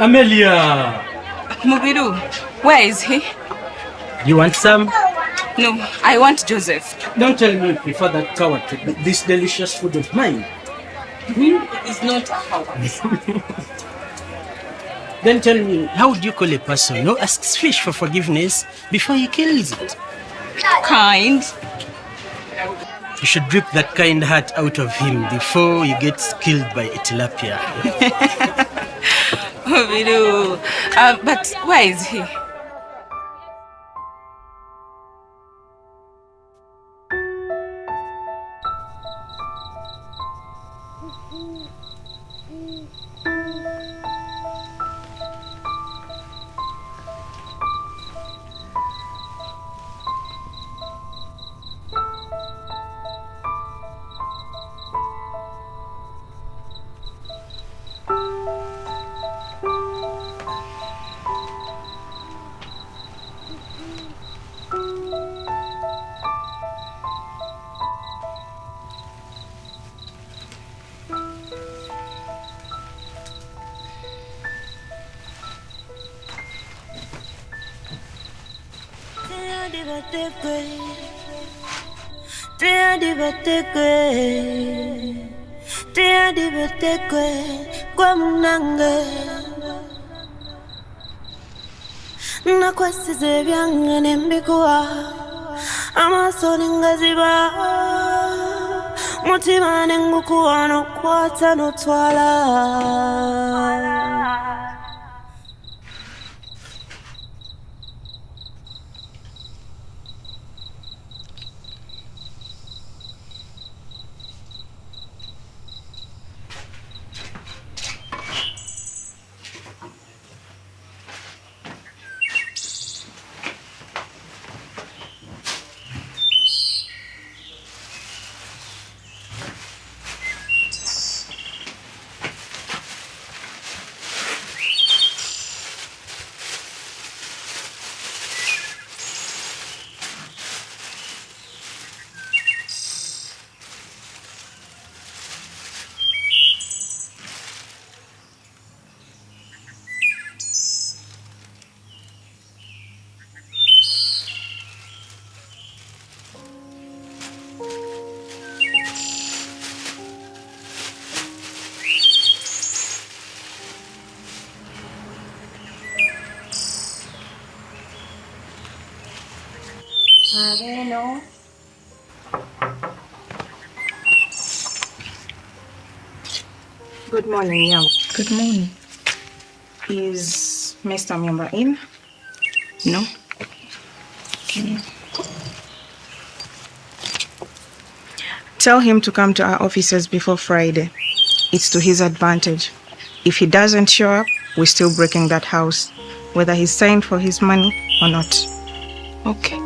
Amelia! Mubiru, where is he? You want some? No, I want Joseph. Don't tell me you prefer that coward to this delicious food of mine. It's not a coward. Then tell me, how would you call a person who asks fish for forgiveness before he kills it? Kind. You should rip that kind heart out of him before he gets killed by a tilapia. Mubiru, but where is he? Nakwasize byange nembikuwa amaso nengaziba mutima nengukuwa nokwata notwala. No. Good morning, Yam. Good morning. Is Mr. Member in? No. Okay. Tell him to come to our offices before Friday. It's to his advantage. If he doesn't show up, we're still breaking that house, whether he's signed for his money or not. Okay.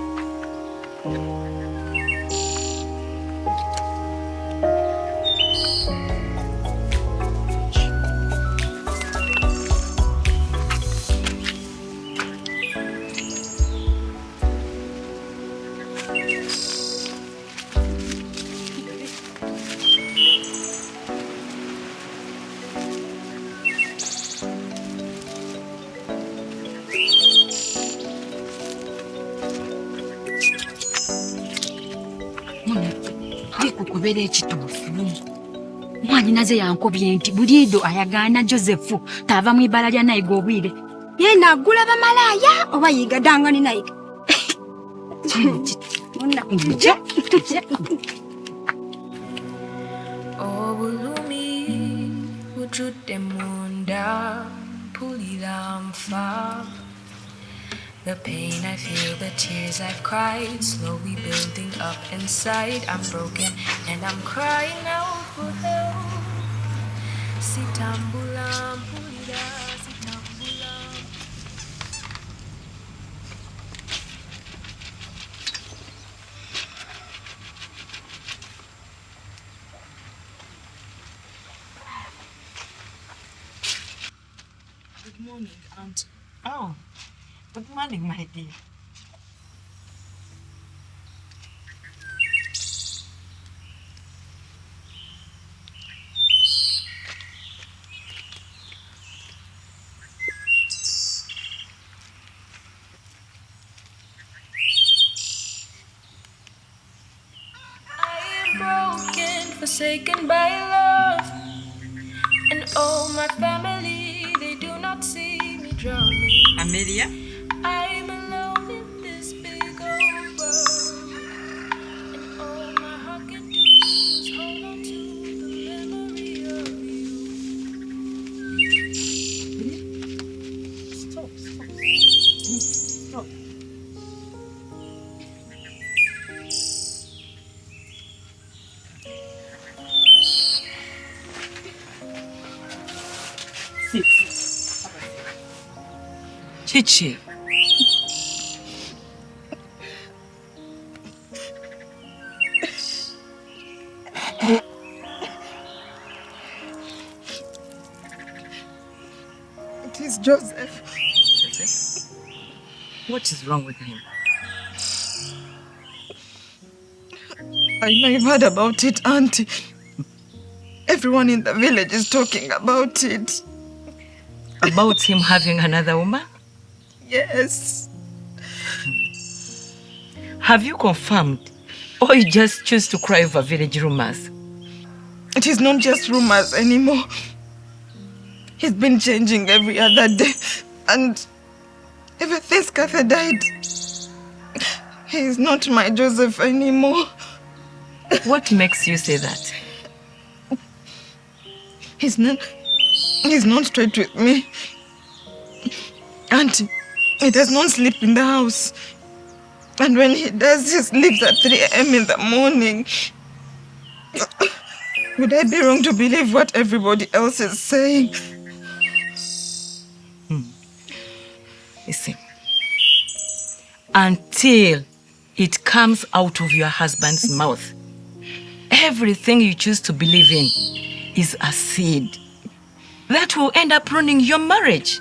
Kubeera ekituufu mwanyi naze yankobye nti buliido ayagaana Joseph taava mu ibala lya nayiga obwire ye naggula bamalaaya oba yiga dangani nayiga obulumi bujjudde munda mpulira nfa. The pain I feel, the tears I've cried, slowly building up inside. I'm broken and I'm crying out for help. Sitambula, mpulira, sitambula. Good morning, Aunt. Oh. Good morning, my dear. forsaken by love. And oh, my family, they do not see me drowning. Amelia? I'm alone in this big old world. And all my heart can do is hold on to the memory of you. Stop. Chichi. It is Joseph. Joseph? What is wrong with him? I know you've heard about it, Auntie. Everyone in the village is talking about it. About him having another woman? Yes. Have you confirmed? Or you just choose to cry over village rumors? It is not just rumors anymore. He's been changing every other day. And ever since Cather died, he is not my Joseph anymore. What makes you say that? He's not straight with me. And he does not sleep in the house. And when he does, he sleeps at 3 a.m. in the morning. Would I be wrong to believe what everybody else is saying? Listen. Until it comes out of your husband's mouth, everything you choose to believe in is a seed that will end up ruining your marriage.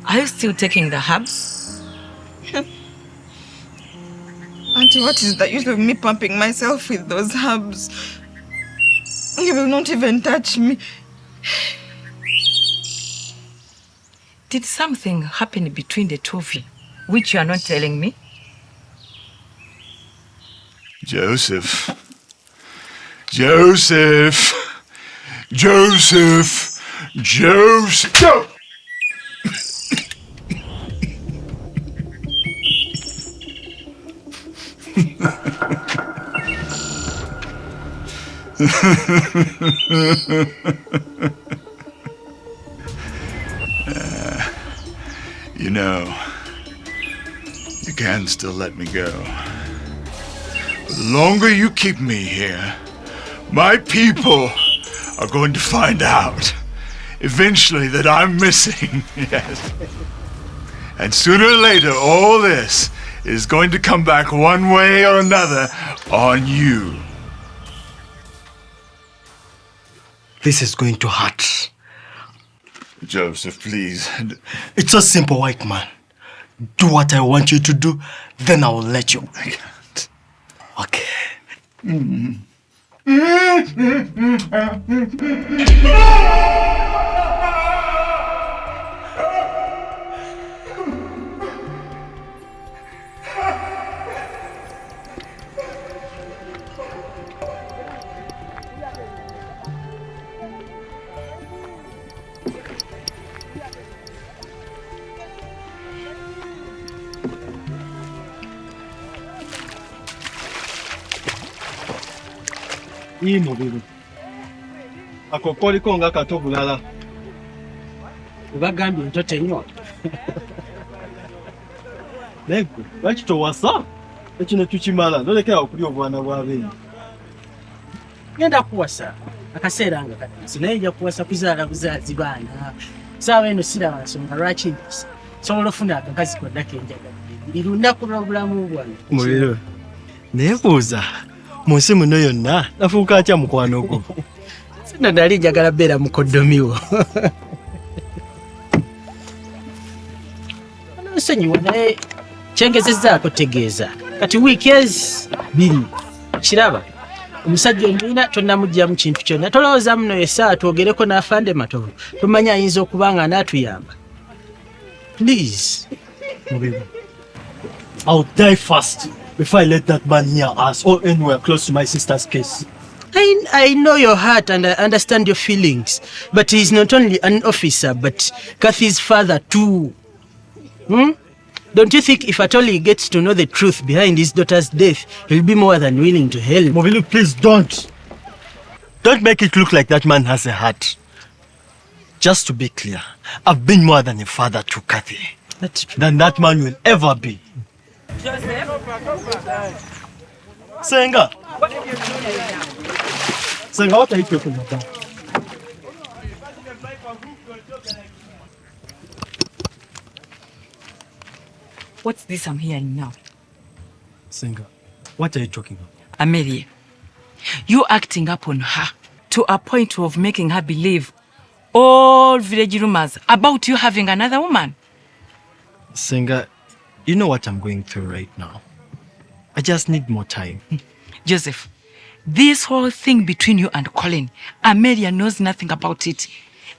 Are you still taking the herbs? Auntie, what is the use of me pumping myself with those herbs? He will not even touch me. Did something happen between the two of you, which you are not telling me? Joseph. Joseph. Joseph. Joseph. Go! You know, you can still let me go. But the longer you keep me here, my people are going to find out eventually that I'm missing. Yes. And sooner or later, all this is going to come back one way or another on you. This is going to hurt. Joseph, please. It's so simple, white man. Do what I want you to do, then I will let you. I can't. Okay. Iyi mubiri ako koliko nga kato bulala Bagambye ntote nnyo. lego lwaki towasa ekino tukimala nolekera okulya obwana bw'abeeyi. Ngenda kuwasa akaseera nga kati naye nja kuwasa kuzaala buzaazi baana. Saawa eno siraba nsonga lwaki ndisa sobola ofuna akakazi konna kenjagadde buli lunaku lw'obulamu bwange. Mubiro neebuuza mu nsi muno yonna nafuuka atya mukwano gwo? Sina nali njagala beera mukoddomiwo. Nsonyiwa naye kyengezezzaako tegeeza kati wiiki ezi 2 kiraba omusajja omwina tonnamugyamu kintu kyonna tolowooza muno esaawa twogereko n'afande matovu tumanya ayinza okuba nga anaatuyamba. Please. Mubiro I'll die first before I let that man near us or anywhere close to my sister's case. I know your heart and I understand your feelings, but he's not only an officer, but Kathy's father too. Don't you think if at all he gets to know the truth behind his daughter's death, he'll be more than willing to help? Mobilu, please don't. Don't make it look like that man has a heart. Just to be clear, I've been more than a father to Kathy than that man will ever be. Joseph? Senga! Senga, what are you talking about? What's this I'm hearing now? Senga, what are you talking about? Amelia, you acting up on her to a point of making her believe all village rumors about you having another woman. Senga, you know what I'm going through right now. I just need more time. Joseph, this whole thing between you and Colin, Amelia knows nothing about it.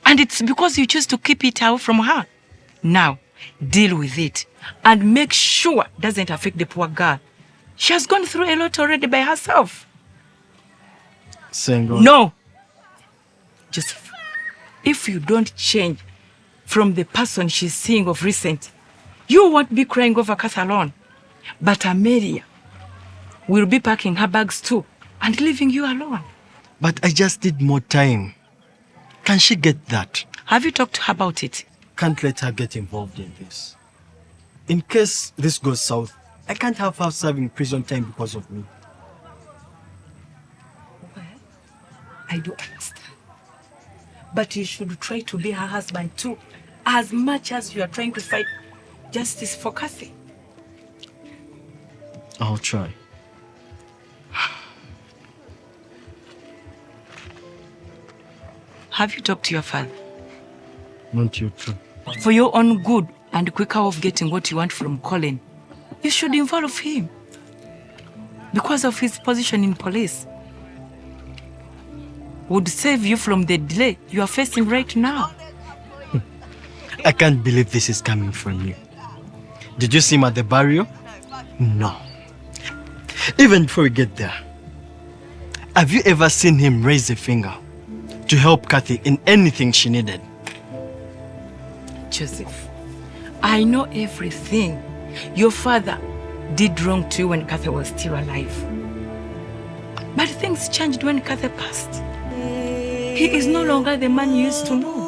And it's because you choose to keep it away from her. Now, deal with it and make sure it doesn't affect the poor girl. She has gone through a lot already by herself. Senga. No. Joseph, if you don't change from the person she's seeing of recent, you won't be crying over Kath alone. But Amelia will be packing her bags too and leaving you alone. But I just need more time. Can she get that? Have you talked to her about it? Can't let her get involved in this. In case this goes south, I can't have her serving prison time because of me. Well, I do understand. But you should try to be her husband too, as much as you are trying to fight justice for Kathy. I'll try. Have you talked to your father? Not you too. For your own good and quicker of getting what you want from Colin, you should involve him. Because of his position in police. Would save you from the delay you are facing right now. I can't believe this is coming from you. Did you see him at the burial? No. Even before we get there, have you ever seen him raise a finger to help Kathy in anything she needed? Joseph, I know everything your father did wrong to you when Kathy was still alive. But things changed when Kathy passed. He is no longer the man you used to know.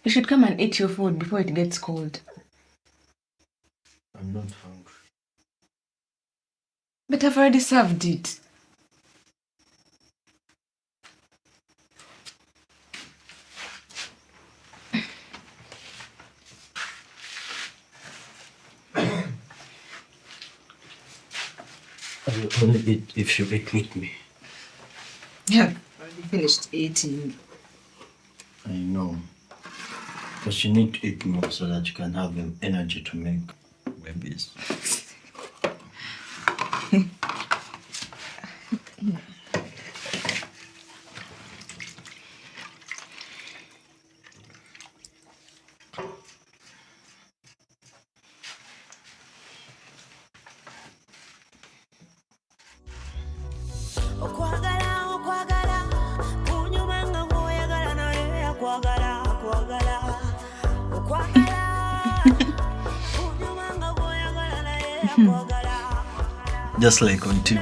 You should come and eat your food before it gets cold. I'm not hungry. But I've already served it. I will only eat if you eat with me. Yeah, I've already finished eating. I know. But you need to eat more so that you can have the energy to make babies. Just like on TV.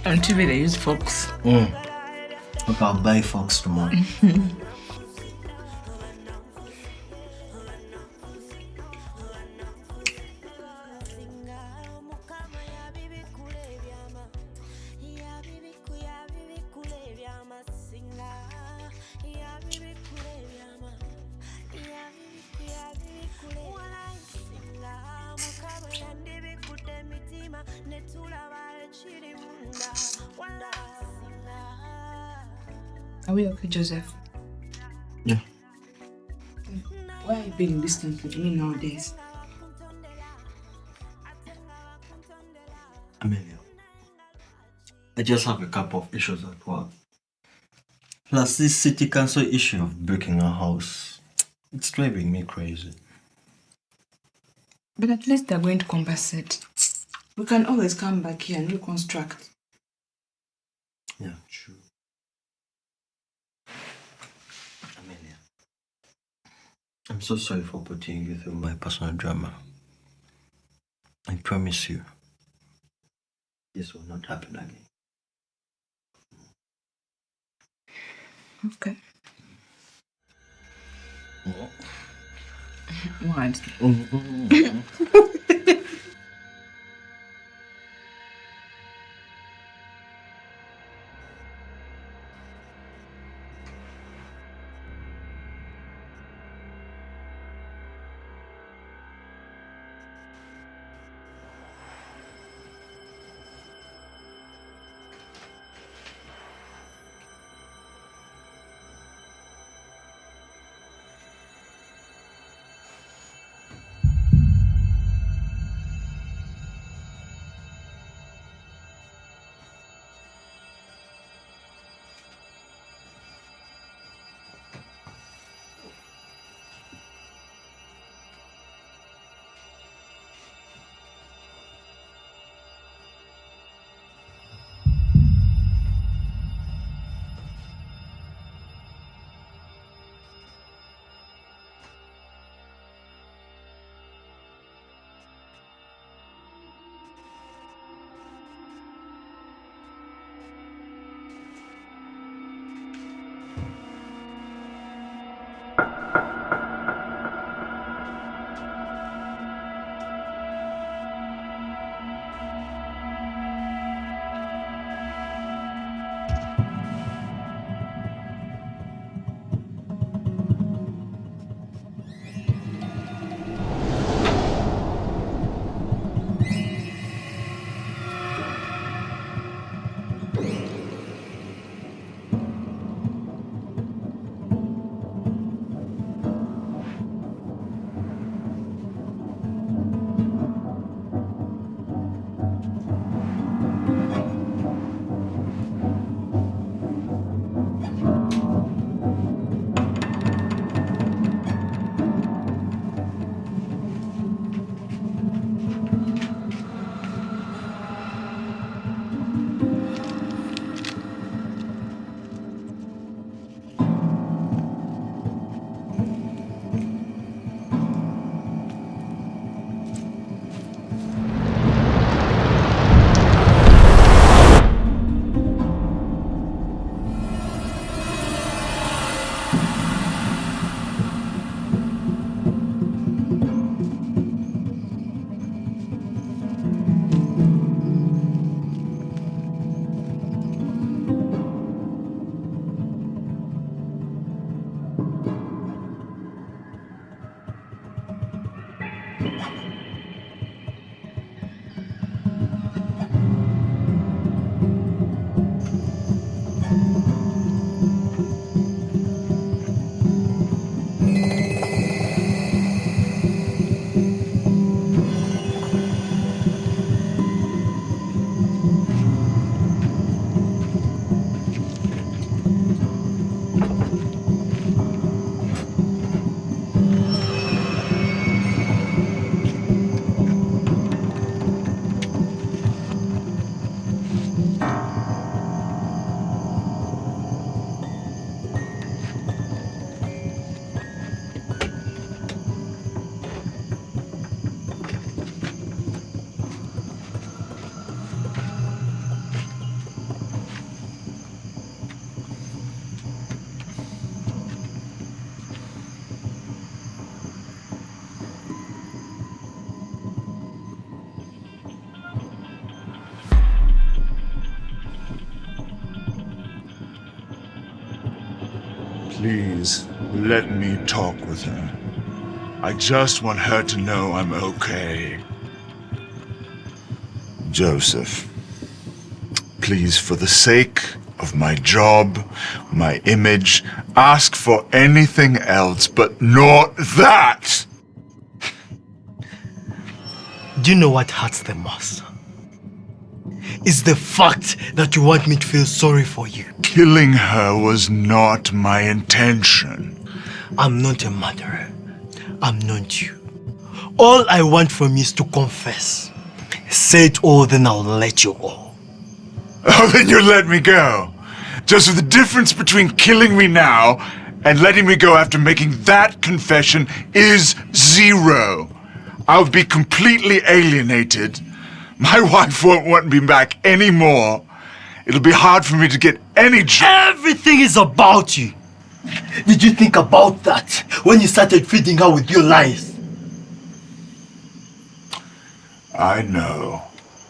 On TV they use Fox. Okay, I'll buy Fox tomorrow. Are we okay, Joseph? Yeah. Why are you being distant with me nowadays? Amelia, I just have a couple of issues at work. Plus this city council issue of breaking our house. It's driving me crazy. But at least they're going to compensate. We can always come back here and reconstruct. Yeah, true. Amelia, I'm so sorry for putting you through my personal drama. I promise you, this will not happen again. Okay. Oh. What? Let me talk with her. I just want her to know I'm okay. Joseph, please, for the sake of my job, my image, ask for anything else, but not that! Do you know what hurts the most? It's the fact that you want me to feel sorry for you. Killing her was not my intention. I'm not a murderer. I'm not you. All I want from you is to confess. Say it all, then I'll let you go. Oh, then you let me go. Joseph, the difference between killing me now and letting me go after making that confession is zero. I'll be completely alienated. My wife won't want me back anymore. It'll be hard for me to get any job. Everything is about you. Did you think about that when you started feeding her with your lies? I know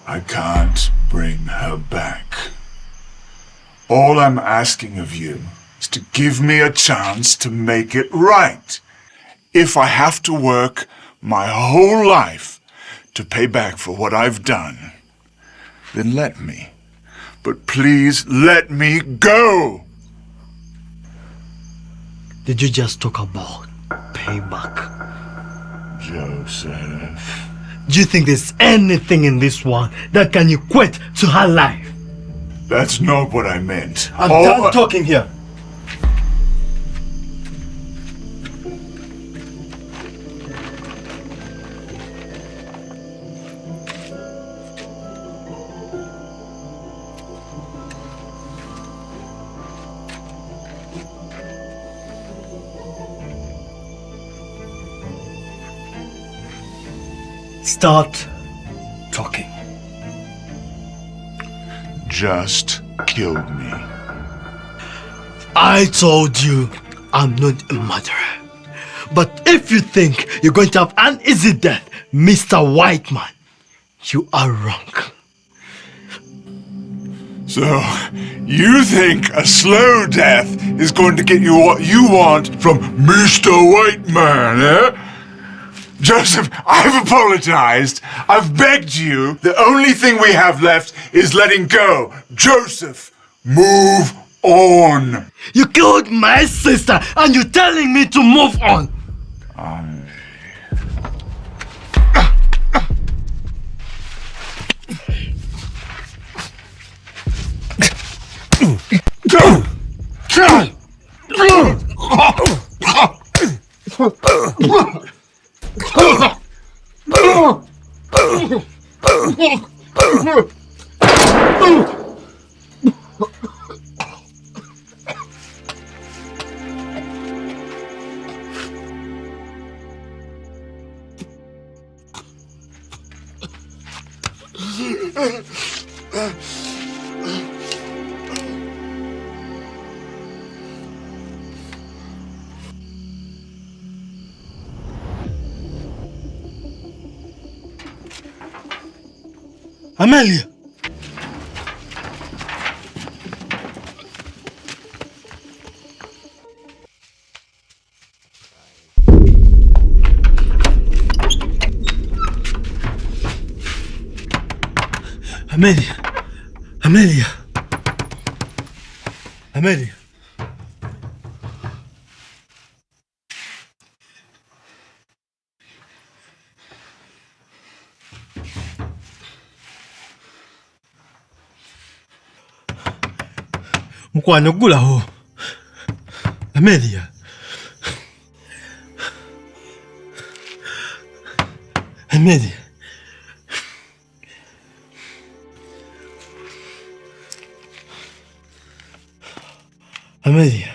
I can't bring her back. All I'm asking of you is to give me a chance to make it right. If I have to work my whole life to pay back for what I've done, then let me. But please let me go! Did you just talk about payback? Joseph. Do you think there's anything in this world that can equate to her life? That's not what I meant. I'm done talking here. Start talking. Just killed me. I told you I'm not a murderer. But if you think you're going to have an easy death, Mr. Whiteman, you are wrong. So, you think a slow death is going to get you what you want from Mr. Whiteman, eh? Joseph, I've apologized. I've begged you. The only thing we have left is letting go. Joseph, move on. You killed my sister and you're telling me to move on. Amelia! Amelia! Amelia! Amelia! Mukwano gulaho. Amelia. Amelia. Amelia.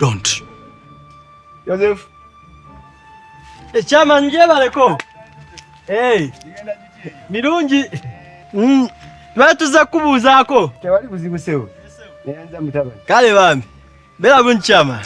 don't. Joseph. Hey, Chairman, Jebaleko. Hey. Mirungi. Batuza kubuzaako. Tewali buzibusewo. Neyanza mutabani. Kale bambi. Bela bunchama.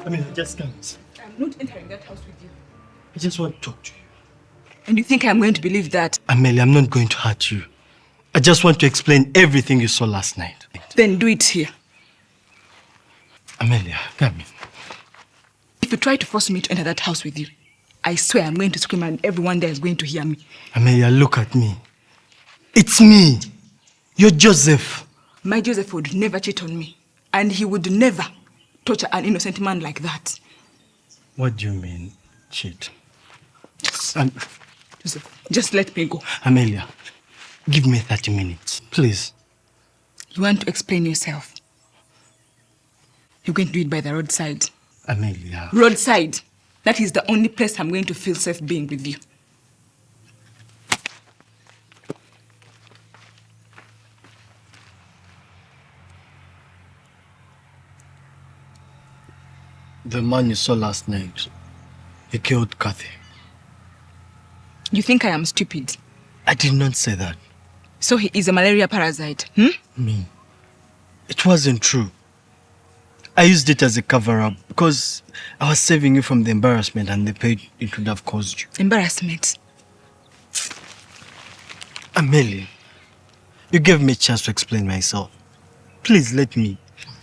I mean, just come. I'm not entering that house with you. I just want to talk to you. And you think I'm going to believe that? Amelia, I'm not going to hurt you. I just want to explain everything you saw last night. Then do it here. Amelia, come in. If you try to force me to enter that house with you, I swear I'm going to scream and everyone there is going to hear me. Amelia, look at me. It's me. You're Joseph. My Joseph would never cheat on me. And he would never torture an innocent man like that. What do you mean, cheat? Joseph, just let me go. Amelia, give me 30 minutes, please. You want to explain yourself? You're going to do it by the roadside. Amelia. Roadside. That is the only place I'm going to feel safe being with you. The man you saw last night, he killed Kathy. You think I am stupid? I did not say that. So he is a malaria parasite, Me. It wasn't true. I used it as a cover-up because I was saving you from the embarrassment and the pain it would have caused you. Embarrassment? Amelia, you gave me a chance to explain myself. Please let me.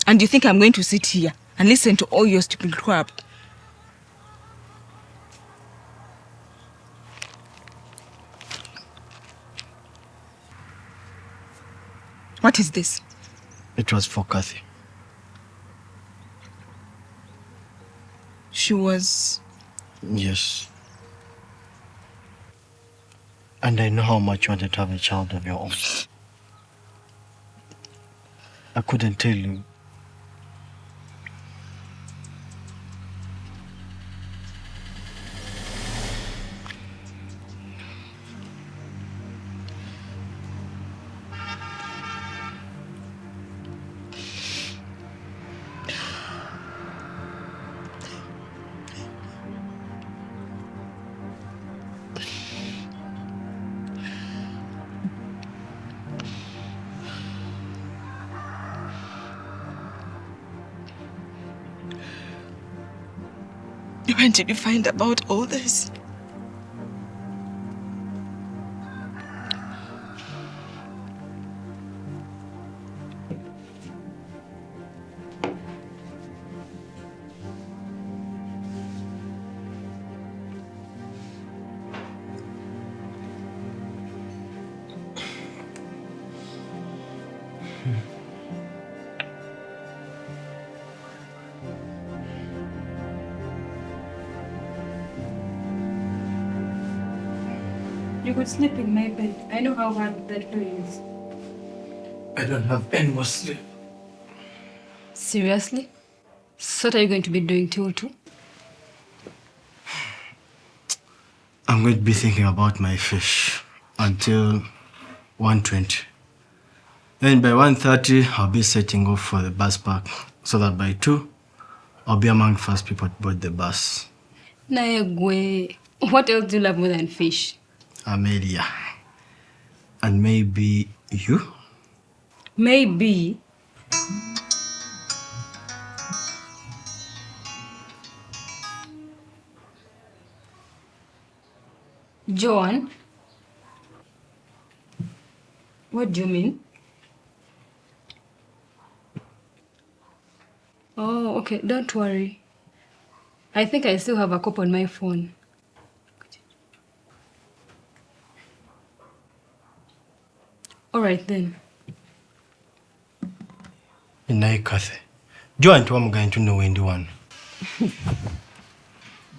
And you think I'm going to sit here and listen to all your stupid crap? What is this? It was for Kathy. She was... Yes. And I know how much you wanted to have a child of your own. I couldn't tell you. When did you find about all this? You could sleep in my bed. I know how hard that is. I don't have any more sleep. Seriously? So what are you going to be doing till 2? I'm going to be thinking about my fish until 1:20. Then by 1:30, I'll be setting off for the bus park so that by 2, I'll be among the first people to board the bus. Naegwe, what else do you love more than fish? Amelia. And maybe you? Maybe. Joan? What do you mean? Oh, okay, don't worry. I think I still have a copy on my phone. All right then. Kathy. Do you want to going to know when the one?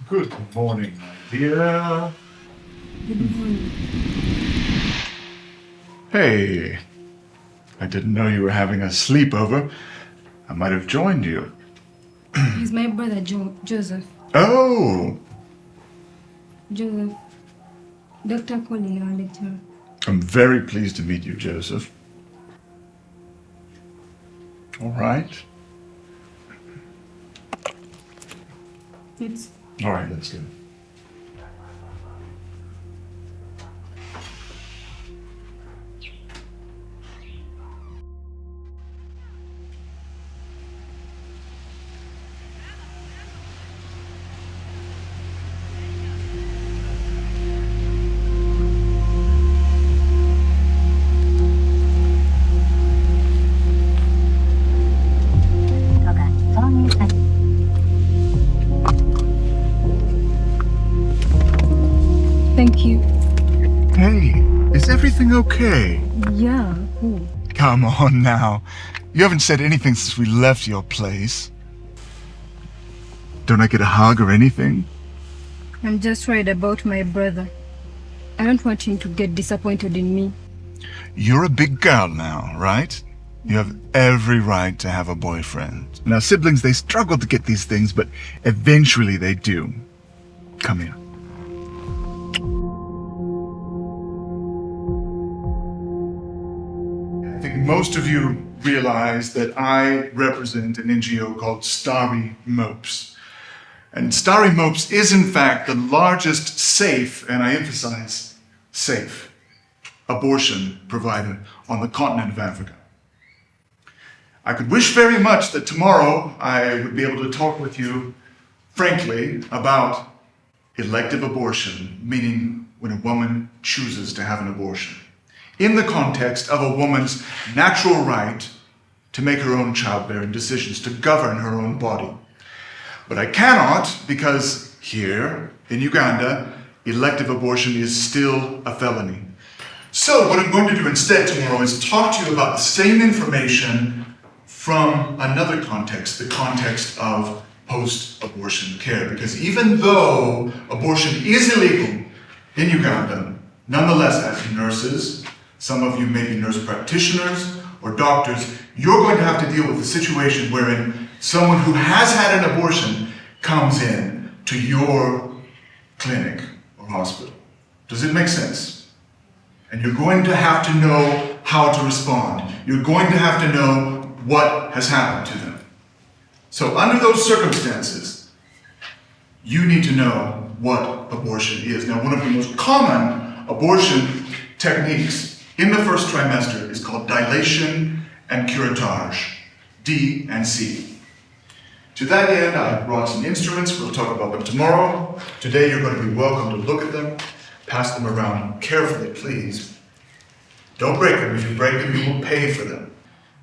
Good morning, my dear. Good morning. Hey, I didn't know you were having a sleepover. I might have joined you. He's my brother, Joseph. Oh, Joseph. Dr. Colin, our lecturer. I'm very pleased to meet you, Joseph. All right. It's All right, let's go. Thank you. Hey, is everything okay? Yeah. Who? Come on now. You haven't said anything since we left your place. Don't I get a hug or anything? I'm just worried about my brother. I don't want him to get disappointed in me. You're a big girl now, right? You have every right to have a boyfriend. Now, siblings, they struggle to get these things, but eventually they do. Come here. I think most of you realize that I represent an NGO called Starry Mopes. And Starry Mopes is, in fact, the largest safe, and I emphasize safe, abortion provider on the continent of Africa. I could wish very much that tomorrow I would be able to talk with you frankly about elective abortion, meaning when a woman chooses to have an abortion, in the context of a woman's natural right to make her own childbearing decisions, to govern her own body. But I cannot because here in Uganda, elective abortion is still a felony. So what I'm going to do instead tomorrow is talk to you about the same information from another context, the context of post-abortion care. Because even though abortion is illegal in Uganda, nonetheless, as nurses, some of you may be nurse practitioners or doctors, you're going to have to deal with a situation wherein someone who has had an abortion comes in to your clinic or hospital. Does it make sense? And you're going to have to know how to respond. You're going to have to know what has happened to them. So under those circumstances, you need to know what abortion is. Now, one of the most common abortion techniques in the first trimester is called dilation and curettage, D and C. To that end, I brought some instruments. We'll talk about them tomorrow. Today, you're going to be welcome to look at them. Pass them around carefully, please. Don't break them. If you break them, you will pay for them.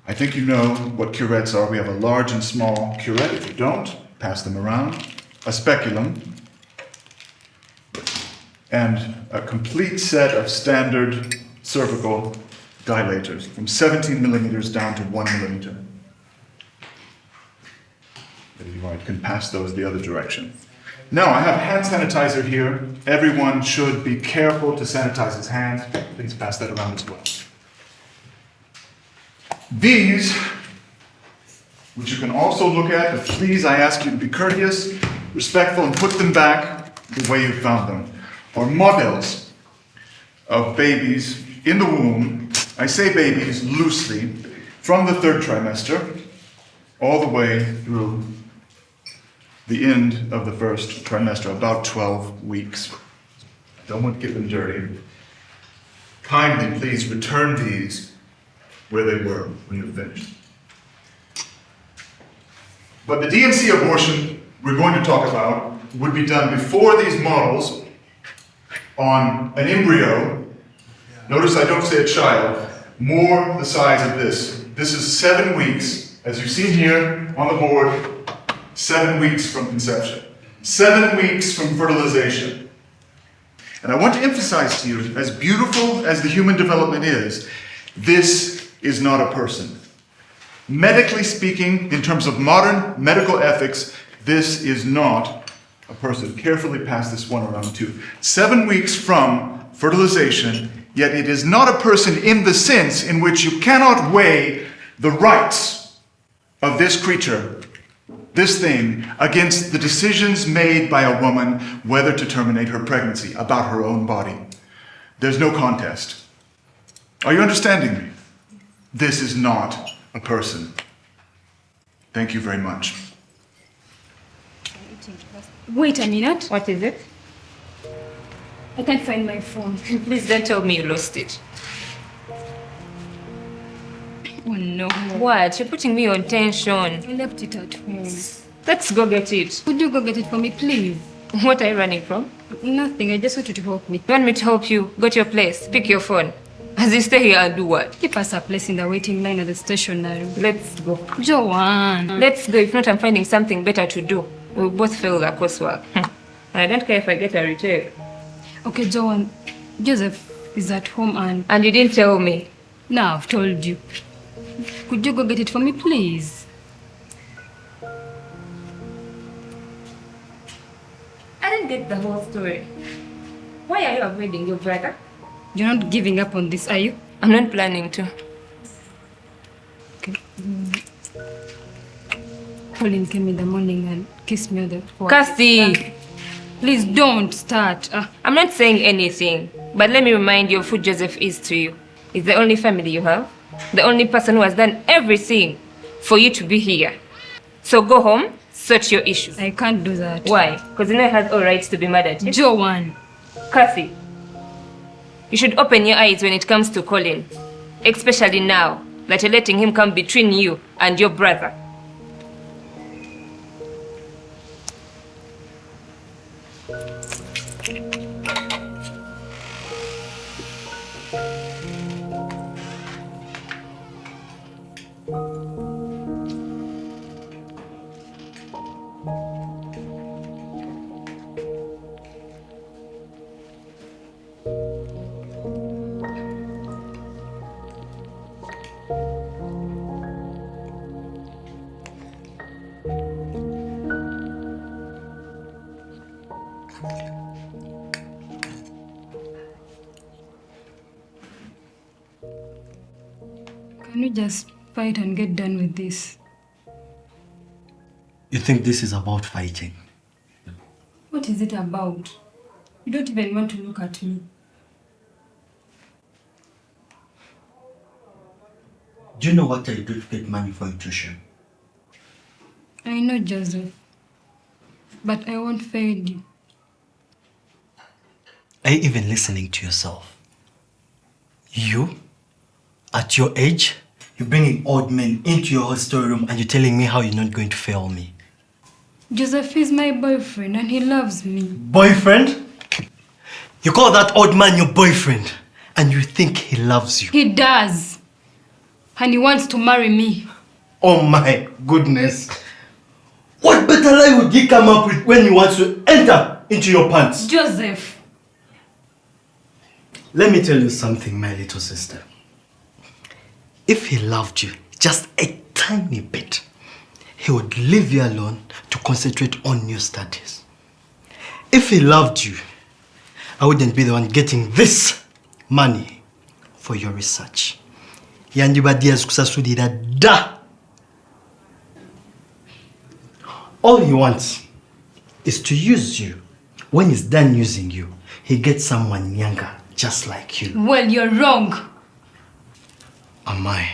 I think you know what curettes are. We have a large and small curette. If you don't, pass them around. A speculum. And a complete set of standard cervical dilators from 17 millimeters down to 1 millimeter. There you are. You can pass those the other direction. Now, I have hand sanitizer here. Everyone should be careful to sanitize his hands. Please pass that around as well. These, which you can also look at, but please, I ask you to be courteous, respectful, and put them back the way you found them, are models of babies in the womb. I say babies loosely, from the third trimester all the way through the end of the first trimester, about 12 weeks. Don't want to get them dirty. Kindly, please return these where they were when you finished. But the D&C abortion we're going to talk about would be done before these models on an embryo. Notice I don't say a child, more the size of this. This is 7 weeks, as you've seen here on the board, 7 weeks from conception, 7 weeks from fertilization. And I want to emphasize to you, as beautiful as the human development is, this is not a person. Medically speaking, in terms of modern medical ethics, this is not a person. Carefully pass this one around too. 7 weeks from fertilization, yet it is not a person in the sense in which you cannot weigh the rights of this creature this thing against the decisions made by a woman whether to terminate her pregnancy about her own body. There's no contest. Are you understanding me? This is not a person. Thank you very much. Wait a minute. What is it? I can't find my phone. Please don't tell me you lost it. Oh no. What? You're putting me on tension. I left it at home. Let's go get it. Could you go get it for me, please? What are you running from? Nothing. I just want you to help me. You want me to help you? Go to your place. Pick your phone. As you stay here and do what? Keep us a place in the waiting line at the stationery. Let's go. Joanne. Let's go. If not, I'm finding something better to do. We'll both fail the coursework. I don't care if I get a retake. Okay, Joanne. Joseph is at home and... And you didn't tell me. No, I've told you. Could you go get it for me, please? I didn't get the whole story. Why are you avoiding your brother? You're not giving up on this, are you? I'm not planning to. Okay. Colin came in the morning and kissed me on the forehead. Cassie! Please don't start. I'm not saying anything, but let me remind you of who Joseph is to you. He's the only family you have, the only person who has done everything for you to be here. So go home, sort your issues. I can't do that. Why? Because you know he has all rights to be mad at you. Joanne. Cassie, you should open your eyes when it comes to Colin, especially now that you're letting him come between you and your brother. Can we just fight and get done with this? You think this is about fighting? What is it about? You don't even want to look at me. Do you know what I do to get money for your tuition? I know, Joseph. But I won't fail you. Are you even listening to yourself? You, at your age, you're bringing old men into your storeroom and you're telling me how you're not going to fail me. Joseph is my boyfriend and he loves me. Boyfriend? You call that old man your boyfriend and you think he loves you? He does. And he wants to marry me. Oh my goodness. What better lie would he come up with when he wants to enter into your pants? Joseph. Let me tell you something, my little sister. If he loved you just a tiny bit, he would leave you alone to concentrate on your studies. If he loved you, I wouldn't be the one getting this money for your research. All he wants is to use you. When he's done using you, he gets someone younger, just like you. Well, you're wrong. Am I?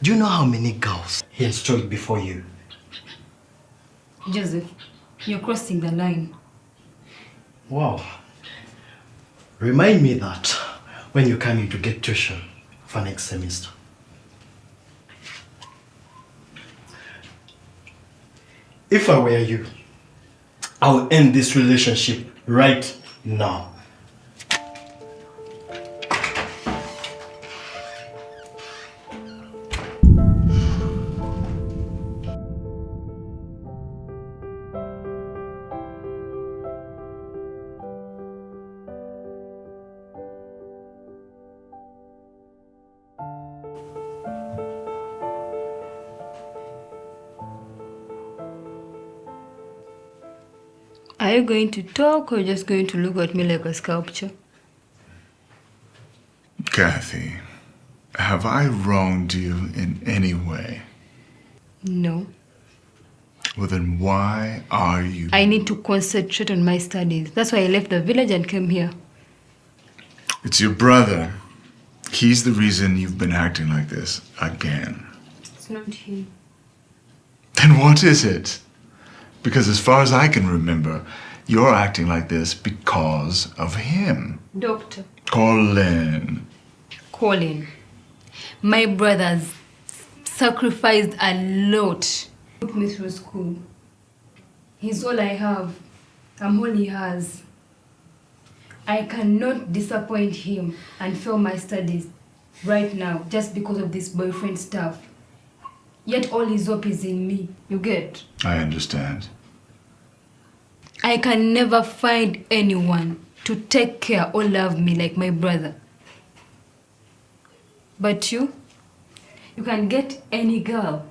Do you know how many girls he has tried before you? Joseph, you're crossing the line. Wow. Remind me that when you're coming to get tuition for next semester. If I were you, I would end this relationship right now. Are you going to talk or just going to look at me like a sculpture? Kathy, have I wronged you in any way? No. Well, then why are you... I need to concentrate on my studies. That's why I left the village and came here. It's your brother. He's the reason you've been acting like this again. It's not him. Then what is it? Because as far as I can remember, you're acting like this because of him. Doctor. Colin. Colin. My brothers sacrificed a lot. Put me through school. He's all I have. I'm all he has. I cannot disappoint him and fail my studies right now just because of this boyfriend stuff. Yet all his hope is in me. You get? I understand. I can never find anyone to take care or love me like my brother. But you can get any girl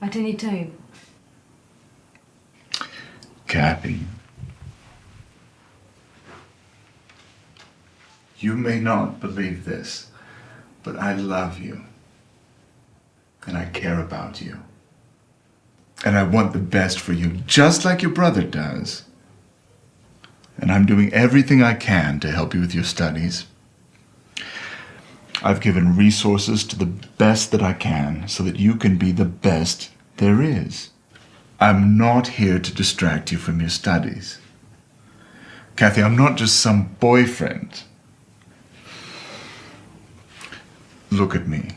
at any time. Kathy, you may not believe this, but I love you. And I care about you. And I want the best for you, just like your brother does. And I'm doing everything I can to help you with your studies. I've given resources to the best that I can so that you can be the best there is. I'm not here to distract you from your studies. Kathy, I'm not just some boyfriend. Look at me.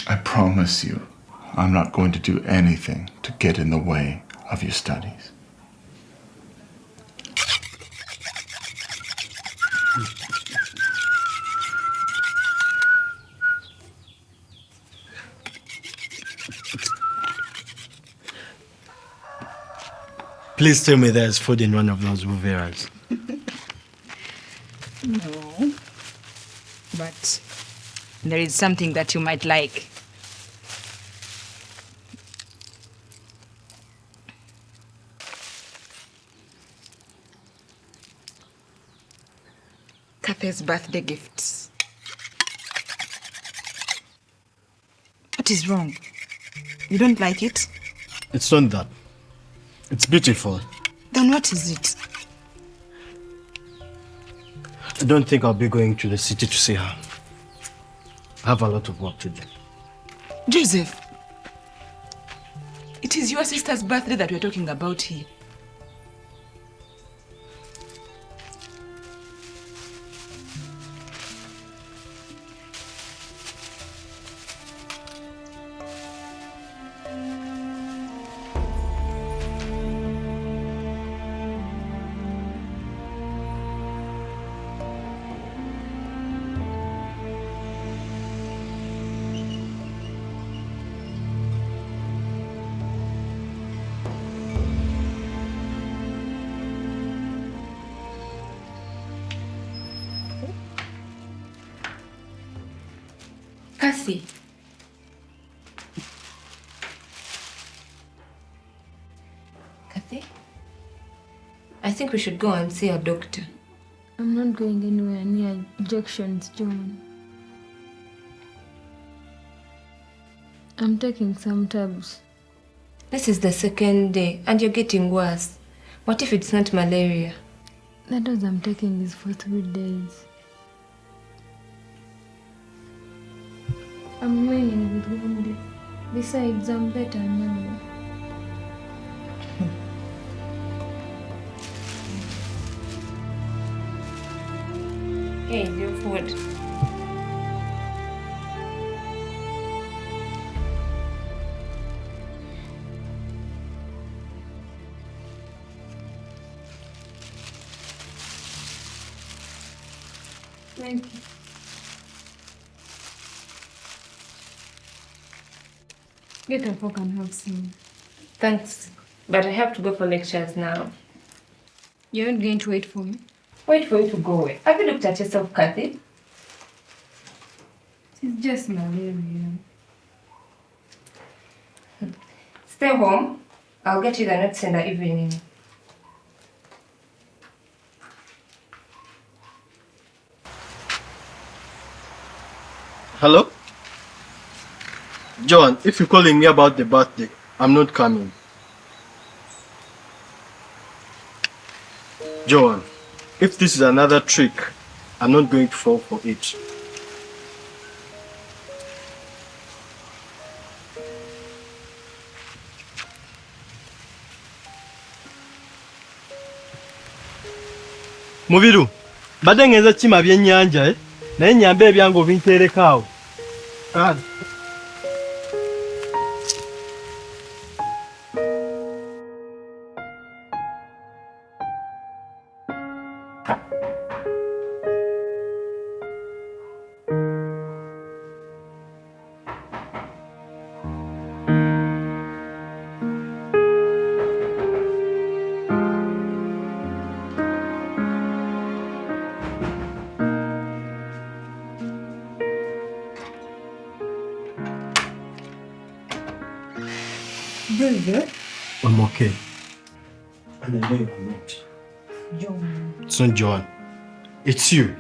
I promise you, I'm not going to do anything to get in the way of your studies. Please tell me there's food in one of those Woveras. No. But there is something that you might like. Kathy's birthday gifts. What is wrong? You don't like it? It's not that. It's beautiful. Then what is it? I don't think I'll be going to the city to see her. I have a lot of work to do. Joseph, it is your sister's birthday that we're talking about here. Cassie. Kathy? I think we should go and see a doctor. I'm not going anywhere near injections, John. I'm taking some tabs. This is the second day and you're getting worse. What if it's not malaria? The dose I'm taking is for 3 days. I'm remaining with wounded. Besides, I'm better now. Hey, your food. Thank you. Get a fork and have some. Thanks, but I have to go for lectures now. You're not going to wait for me? Wait for you to go away. Have you looked at yourself, Kathy? It's just malaria. Stay home. I'll get you the notes in the evening. Hello? John, if you're calling me about the birthday, I'm not coming. John, if this is another trick, I'm not going to fall for it. Mubiru, badde ngenza kima byennyanja naye nyambe ebyange obintereka awo. I'm okay. And I know you're not. John. It's not John. It's you.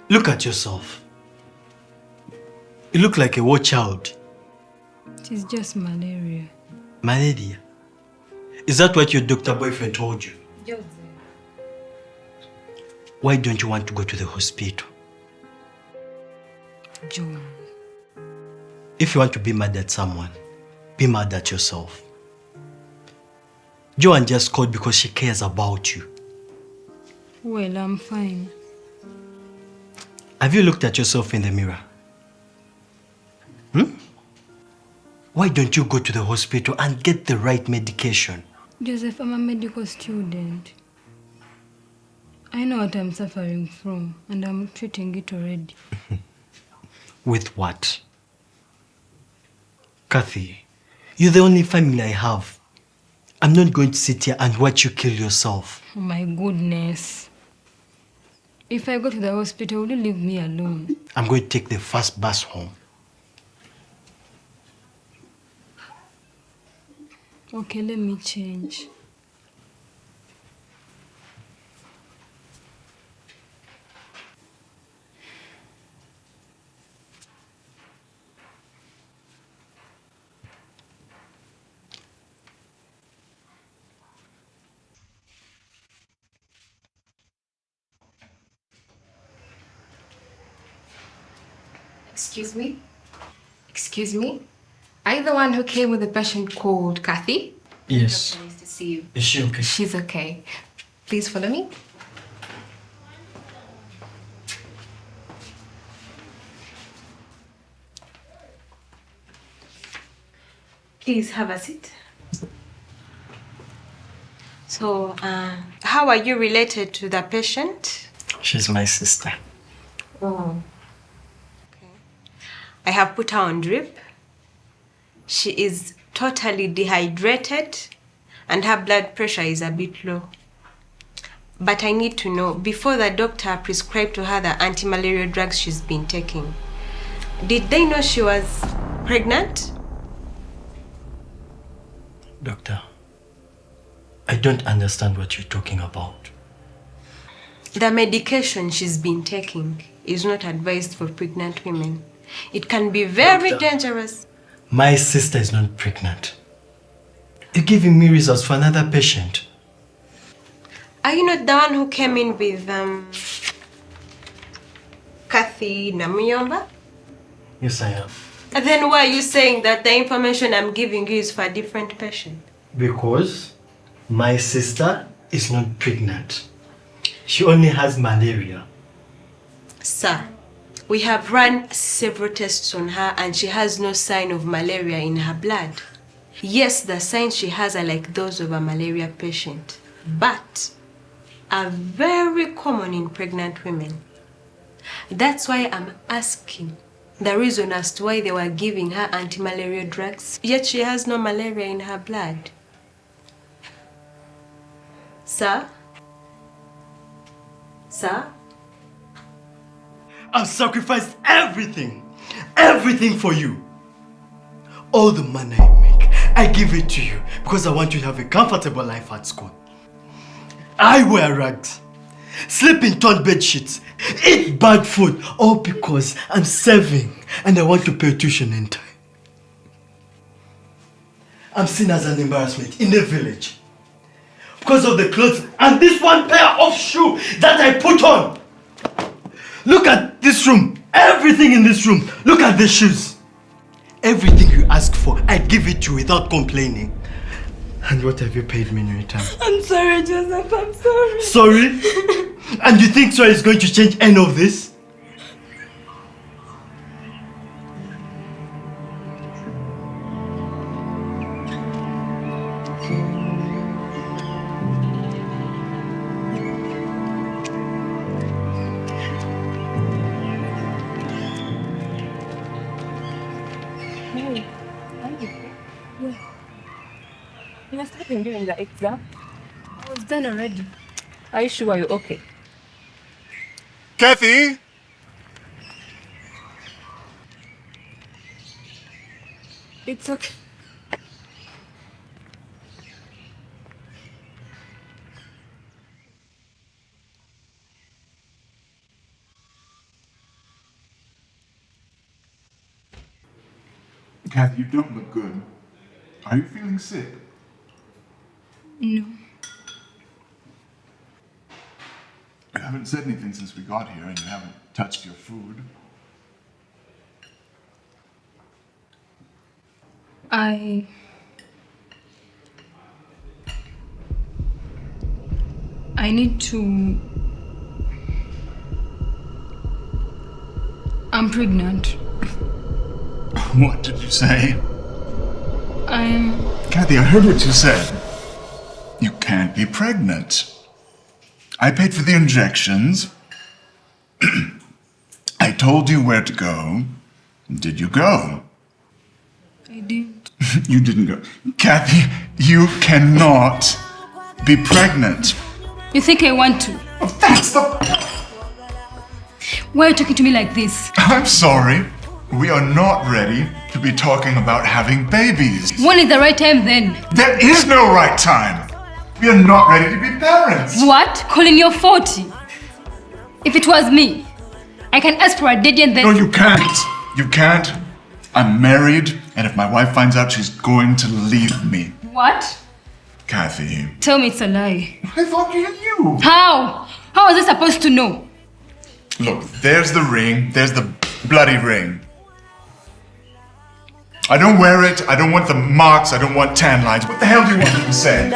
Look at yourself. You look like a war child. It is just malaria. Malaria? Is that what your doctor boyfriend told you? Joseph. Why don't you want to go to the hospital? John. If you want to be mad at someone, be mad at yourself. Joanne just called because she cares about you. Well, I'm fine. Have you looked at yourself in the mirror? Why don't you go to the hospital and get the right medication? Joseph, I'm a medical student. I know what I'm suffering from, and I'm treating it already. With what? Kathy, you're the only family I have. I'm not going to sit here and watch you kill yourself. Oh my goodness. If I go to the hospital, will you leave me alone? I'm going to take the first bus home. Okay, let me change. Excuse me? Excuse me? Are you the one who came with a patient called Kathy? Yes. The doctor needs to see you. Is she okay? She's okay. Please follow me. Please have a seat. So, how are you related to the patient? She's my sister. Oh. Okay. I have put her on drip. She is totally dehydrated and her blood pressure is a bit low. But I need to know, before the doctor prescribed to her the anti-malaria drugs she's been taking, did they know she was pregnant? Doctor, I don't understand what you're talking about. The medication she's been taking is not advised for pregnant women. It can be very dangerous. My sister is not pregnant. You're giving me results for another patient. Are you not the one who came in with Kathy Namuyomba? Yes, I am. And then why are you saying that the information I'm giving you is for a different patient? Because my sister is not pregnant. She only has malaria. Sir, we have run several tests on her and she has no sign of malaria in her blood. Yes, the signs she has are like those of a malaria patient, but are very common in pregnant women. That's why I'm asking the reason as to why they were giving her anti-malaria drugs, yet she has no malaria in her blood. Sir? Sir? I've sacrificed everything for you. All the money I make, I give it to you because I want you to have a comfortable life at school. I wear rags. sleep in torn bed sheets, eat bad food, all because I'm saving and I want to pay tuition in time. I'm seen as an embarrassment in the village because of the clothes and this one pair of shoes that I put on. Look at this room, everything in this room. Look at the shoes. Everything you ask for, I give it to you without complaining. And what have you paid me in return? I'm sorry, Joseph, I'm sorry. Sorry? And you think sorry is going to change any of this? You must have been doing the exam. I was done already. Are you sure you're okay? Kathy? It's okay. Kathy, you don't look good. Are you feeling sick? No. You haven't said anything since we got here, and you haven't touched your food. I need to... I'm pregnant. What did you say? Kathy, I heard what you said. You can't be pregnant. I paid for the injections. I told you where to go. Did you go? I didn't. You didn't go. Kathy, you cannot be pregnant. You think I want to? That's the... Why are you talking to me like this? I'm sorry. We are not ready to be talking about having babies. When is the right time then? There is no right time. We are not ready to be parents. What? Colin, you're 40. If it was me, I can ask for a daddy and then... No, you can't. You can't. I'm married, and if my wife finds out, she's going to leave me. What? Kathy. Tell me it's a lie. I thought you knew. How? How was I supposed to know? Look, there's the ring. There's the bloody ring. I don't wear it. I don't want the marks. I don't want tan lines. What the hell do you want me to say?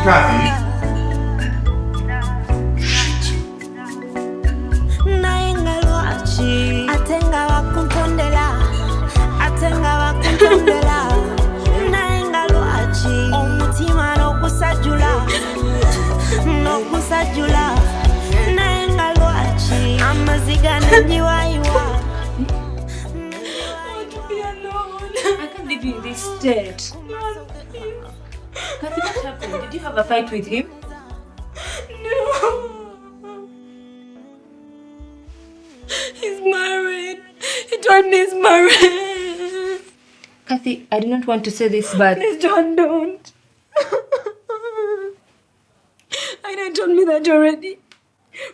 Kathy. I can't leave you in this state. Kathy, what happened? Did you have a fight with him? No. He's married. He told me he's married. Kathy, I do not want to say this, but... Please don't. I know you told me that already.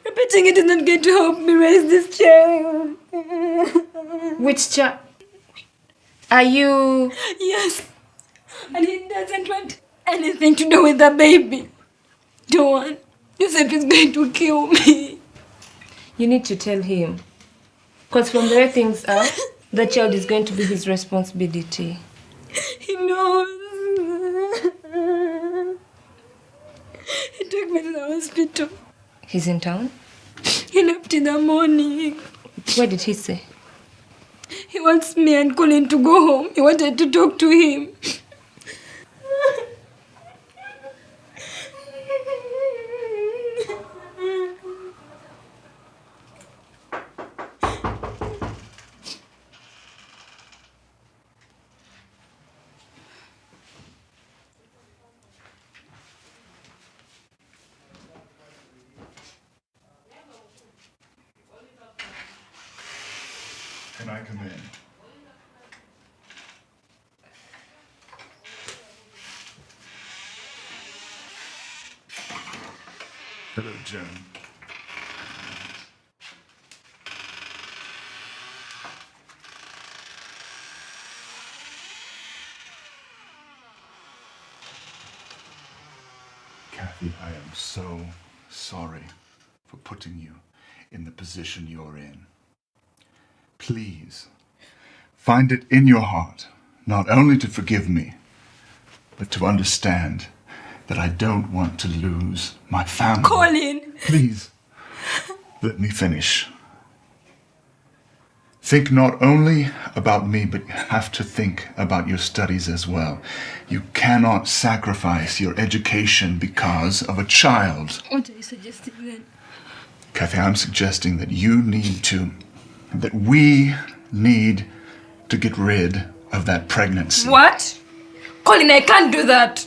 Repeating it is not going to help me raise this child. Which child? Are you... Yes. And he doesn't want anything to do with the baby. Don't want. Joseph is going to kill me. You need to tell him. Because from the way things are, the child is going to be his responsibility. He knows. He took me to the hospital. He's in town? He left in the morning. What did he say? He wants me and Colin to go home. He wanted to talk to him. Can I come in? Hello, Joan. Kathy, I am so sorry for putting you in the position you're in. Please, find it in your heart not only to forgive me, but to understand that I don't want to lose my family. Colin! Please, let me finish. Think not only about me, but you have to think about your studies as well. You cannot sacrifice your education because of a child. What are you suggesting then? Kathy, I'm suggesting that we need to get rid of that pregnancy. What? Colin, I can't do that.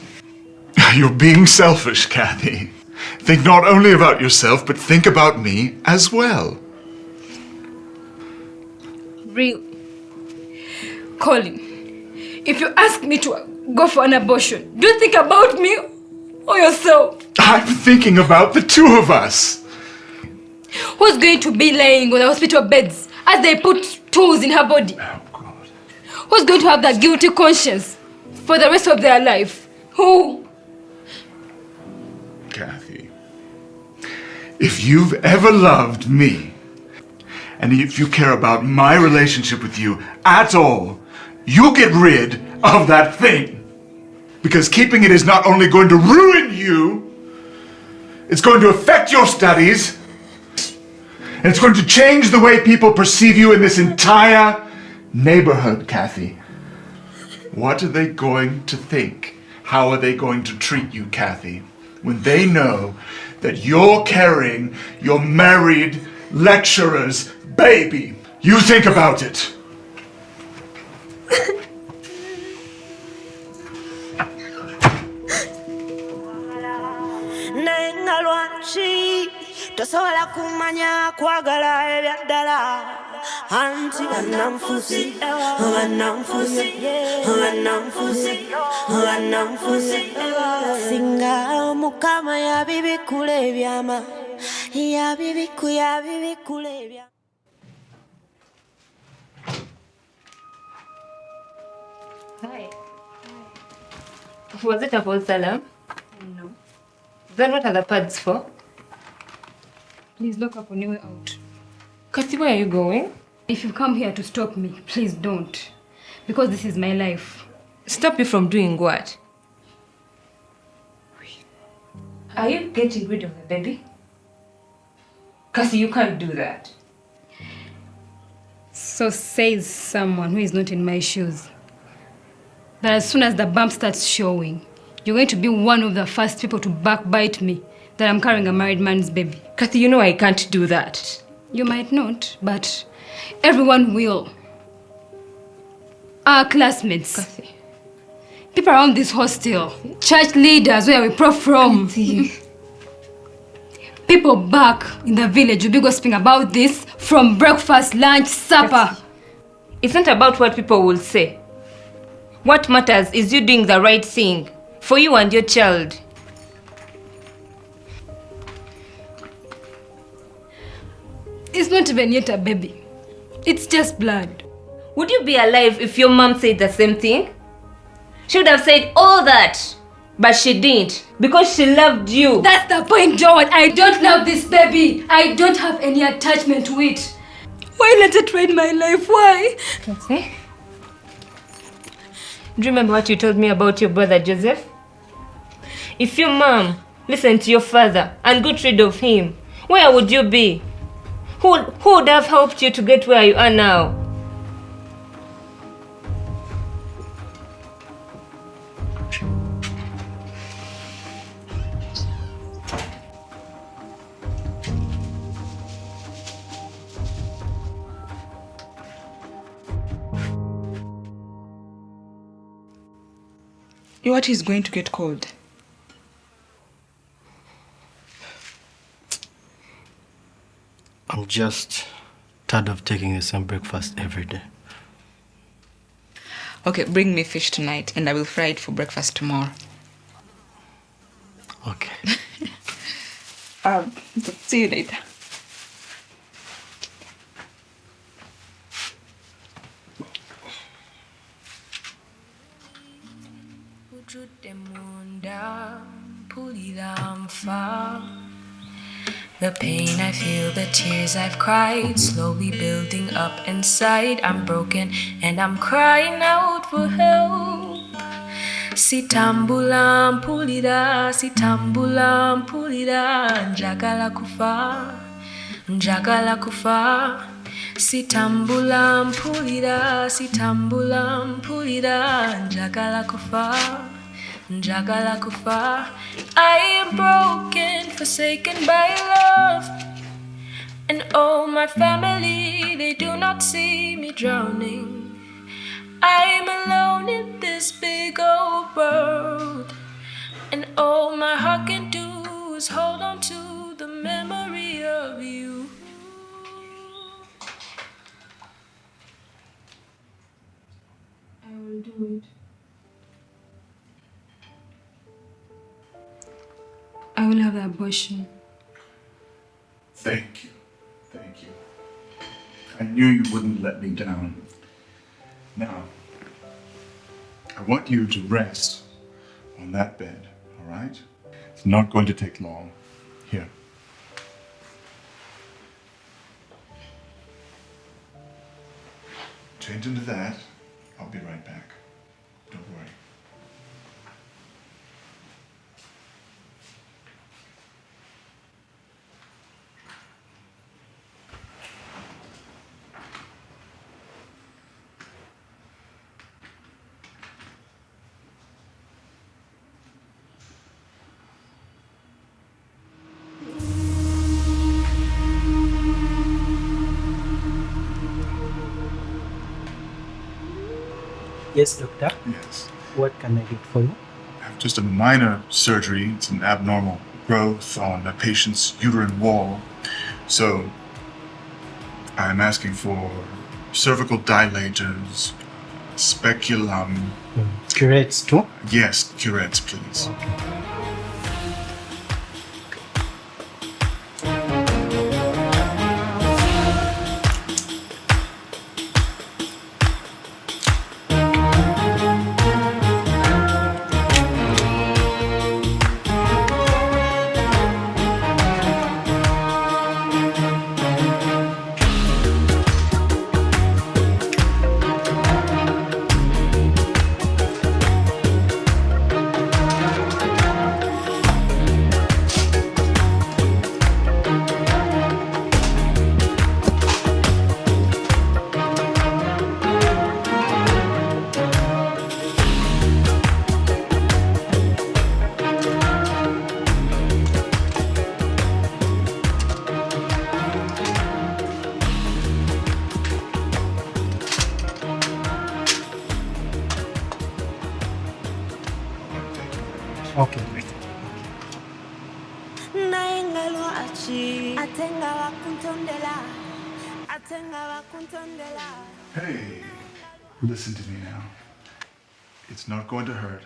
You're being selfish, Kathy. Think not only about yourself, but think about me as well. Real. Colin, if you ask me to go for an abortion, do you think about me or yourself? I'm thinking about the two of us. Who's going to be laying on the hospital beds as they put tools in her body? Oh, God. Who's going to have that guilty conscience for the rest of their life? Who? Kathy, if you've ever loved me, and if you care about my relationship with you at all, you'll get rid of that thing. Because keeping it is not only going to ruin you, it's going to affect your studies, and it's going to change the way people perceive you in this entire neighborhood, Kathy. What are they going to think? How are they going to treat you, Kathy, when they know that you're carrying your married lecturer's baby? You think about it. Tosobola kumanya kwagala ebyaddala anti bannanfusi singa mukama yabibikula ebyama yabibikula ebyama. Hi. Was it about Salam? No. Then what are the pads for? Please lock up on your way out. Kathy, where are you going? If you come here to stop me, please don't. Because this is my life. Stop you from doing what? Are you getting rid of the baby? Kathy, you can't do that. So says someone who is not in my shoes. That as soon as the bump starts showing, you're going to be one of the first people to backbite me that I'm carrying a married man's baby. Kathy, you know I can't do that. You might not, but everyone will. Our classmates. Kathy. People around this hostel. Church leaders where we pro from. Kathy. People back in the village will be gossiping about this from breakfast, lunch, supper. Kathy. It's not about what people will say. What matters is you doing the right thing for you and your child. It's not even yet a baby. It's just blood. Would you be alive if your mom said the same thing? She would have said all that, but she didn't because she loved you. That's the point, Joan. I don't love this baby. I don't have any attachment to it. Why let it ruin my life? Why? Okay. Do you remember what you told me about your brother Joseph? If your mom listened to your father and got rid of him, where would you be? Who would have helped you to get where you are now? Your water is going to get cold. I'm just tired of taking the same breakfast every day. Okay, bring me fish tonight and I will fry it for breakfast tomorrow. Okay. See you later. The pain I feel, the tears I've cried, slowly building up inside. I'm broken and I'm crying out for help. Sitambula mpulira, njagala kufa, njagala kufa. Sitambula mpulira, njagala kufa, njagala kufa. I am broken, forsaken by love, and oh, my family, they do not see me drowning. I'm alone in this big old world, and all my heart can do is hold on to the memory of you. I will do it. I will have the abortion. Thank you. Thank you. I knew you wouldn't let me down. Now, I want you to rest on that bed, all right? It's not going to take long. Here. Change into that. I'll be right back. Don't worry. Yes, doctor. Yes. What can I do for you? I have just a minor surgery. It's an abnormal growth on a patient's uterine wall. So I'm asking for cervical dilators, speculum. Curettes too? Yes, curettes, please. Okay. Okay, great. Hey, listen to me now. It's not going to hurt.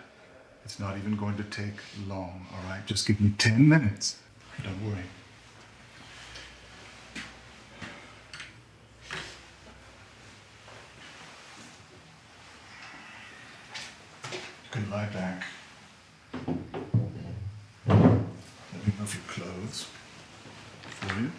It's not even going to take long, all right? Just give me 10 minutes. Don't worry. You can lie back. Let me move your clothes for you.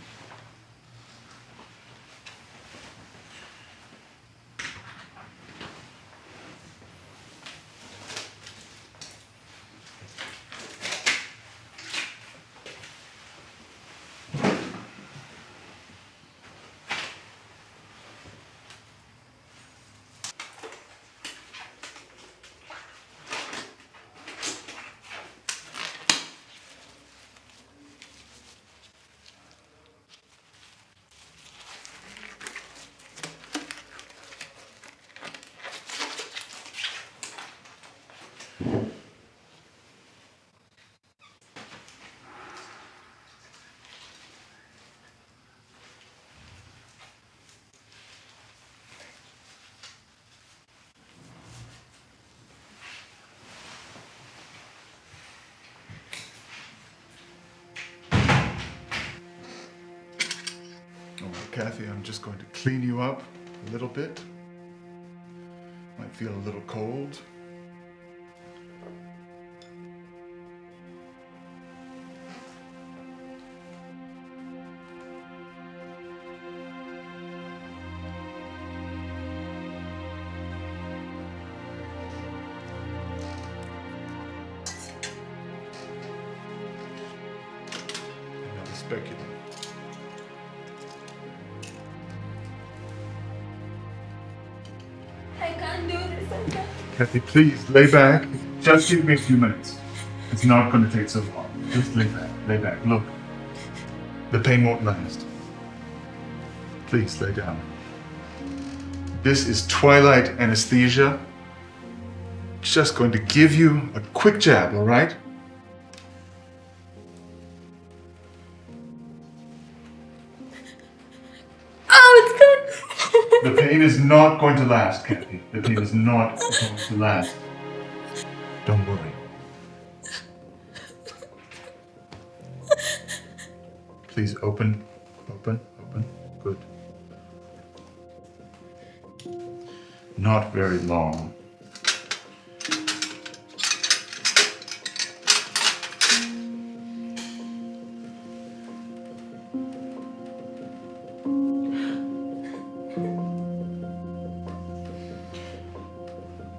Kathy, I'm just going to clean you up a little bit. Might feel a little cold. Another speculum. I can't do this. I can't. Kathy, please lay back. Just give me a few minutes. It's not going to take so long. Just lay back. Lay back. Look, the pain won't last. Please lay down. This is twilight anesthesia. Just going to give you a quick jab, all right? Oh, it's good. The pain is not going to last, Kathy. The pain is not going to last. Don't worry. Please open. Good. Not very long.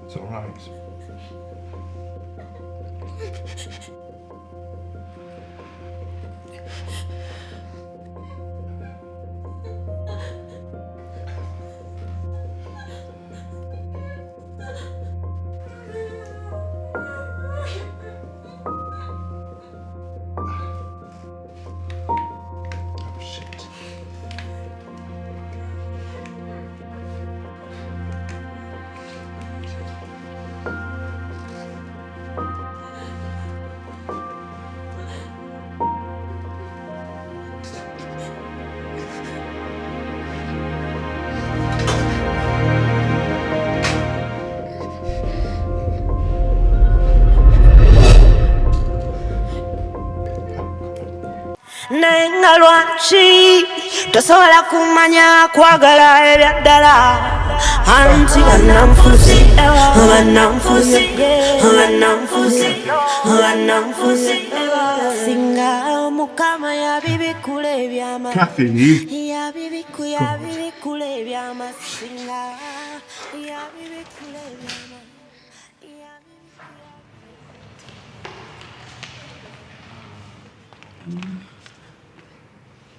It's all right. Oh, shit. Nenga lwaki tosobola kumanya kwagala ebyaddala anti bannanfuzi singa mukama yabibikula ebyama Kathy. yabibikula ebyama singa yabibikula ebyama.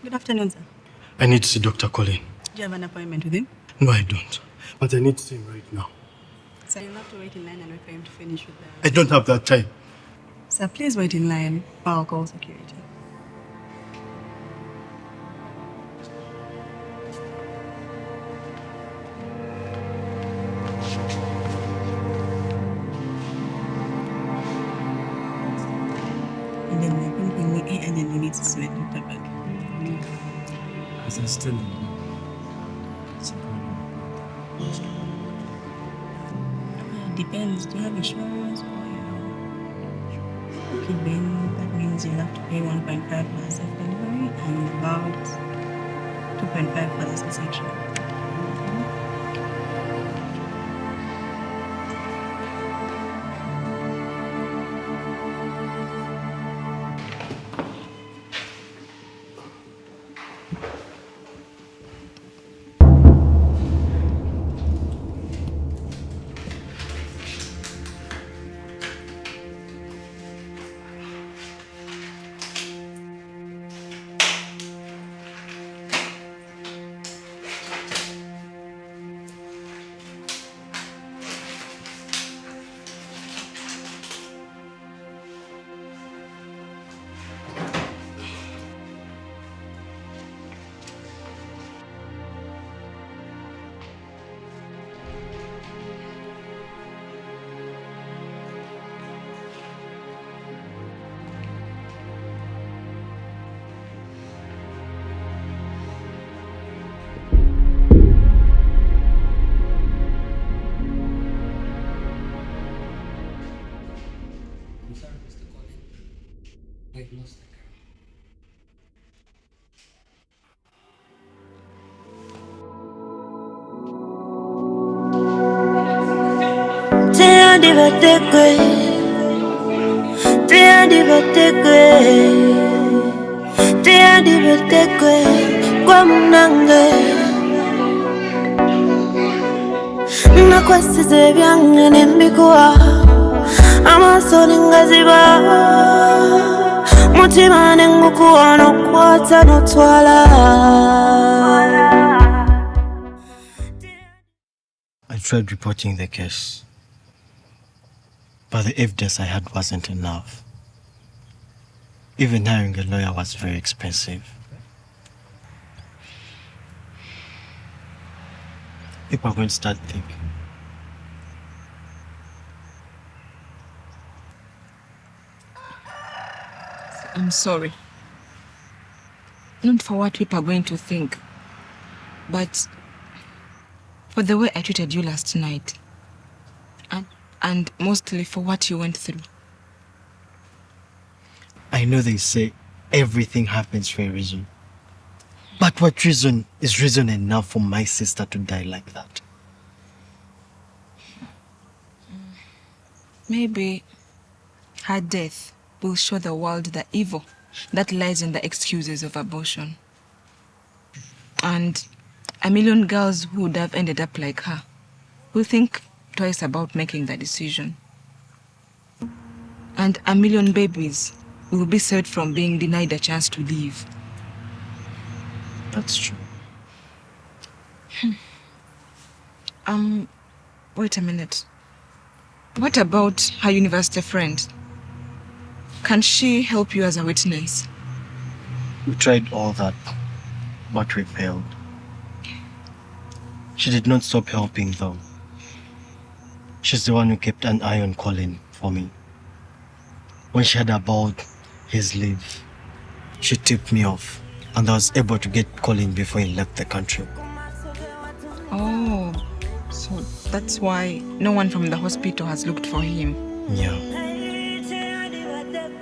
Good afternoon, sir. I need to see Dr. Colin. Do you have an appointment with him? No, I don't. But I need to see him right now. Sir, you'll have to wait in line and wait for him to finish with I don't have that time. Sir, please wait in line or I'll call security. And then I think when we eat and then we need to sweat Dr. Bag. As I still Depends. Do you have insurance or okay, then that means you'll have to pay 1.5 for the self-delivery and about 2.5 for the C-section. kwa munange nakwesize ebyange nembikuwa amaso nengaziba mutima nengukuwa nokwata notwala. I tried reporting the case, but the evidence I had wasn't enough. Even hiring a lawyer was very expensive. People are going to start thinking. I'm sorry. Not for what people are going to think, but for the way I treated you last night. And mostly for what you went through. I know they say everything happens for a reason. But what reason is reason enough for my sister to die like that? Maybe her death will show the world the evil that lies in the excuses of abortion. And a million girls who would have ended up like her will think twice about making the decision. And a million babies will be saved from being denied a chance to live. That's true. Wait a minute. What about her university friend? Can she help you as a witness? We tried all that, but we failed. She did not stop helping though. She's the one who kept an eye on Colin for me. When she heard about his leave, she tipped me off, and I was able to get Colin before he left the country. Oh, so that's why no one from the hospital has looked for him. Yeah.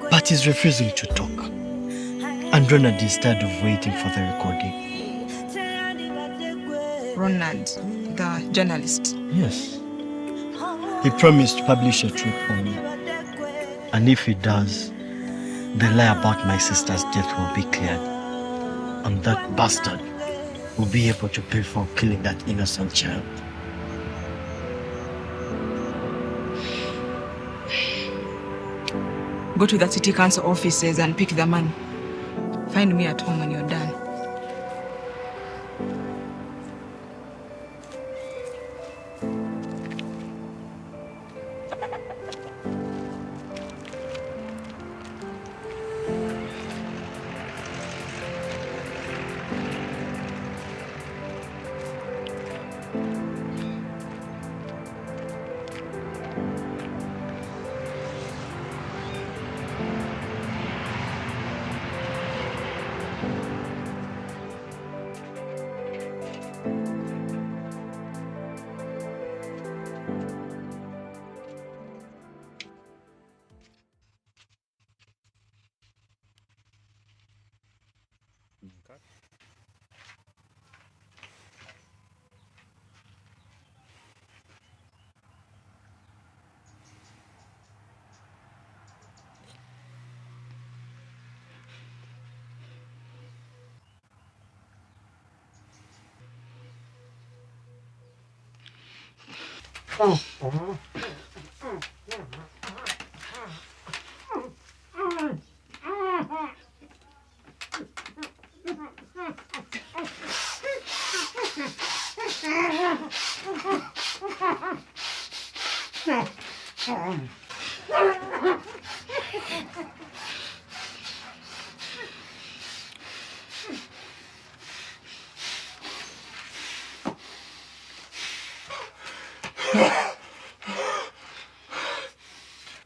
But he's refusing to talk. And Ronald is tired of waiting for the recording. Ronald, the journalist? Yes. He promised to publish a truth for me. And if he does, the lie about my sister's death will be cleared. And that bastard will be able to pay for killing that innocent child. Go to the city council offices and pick the money. Find me at home when you're done.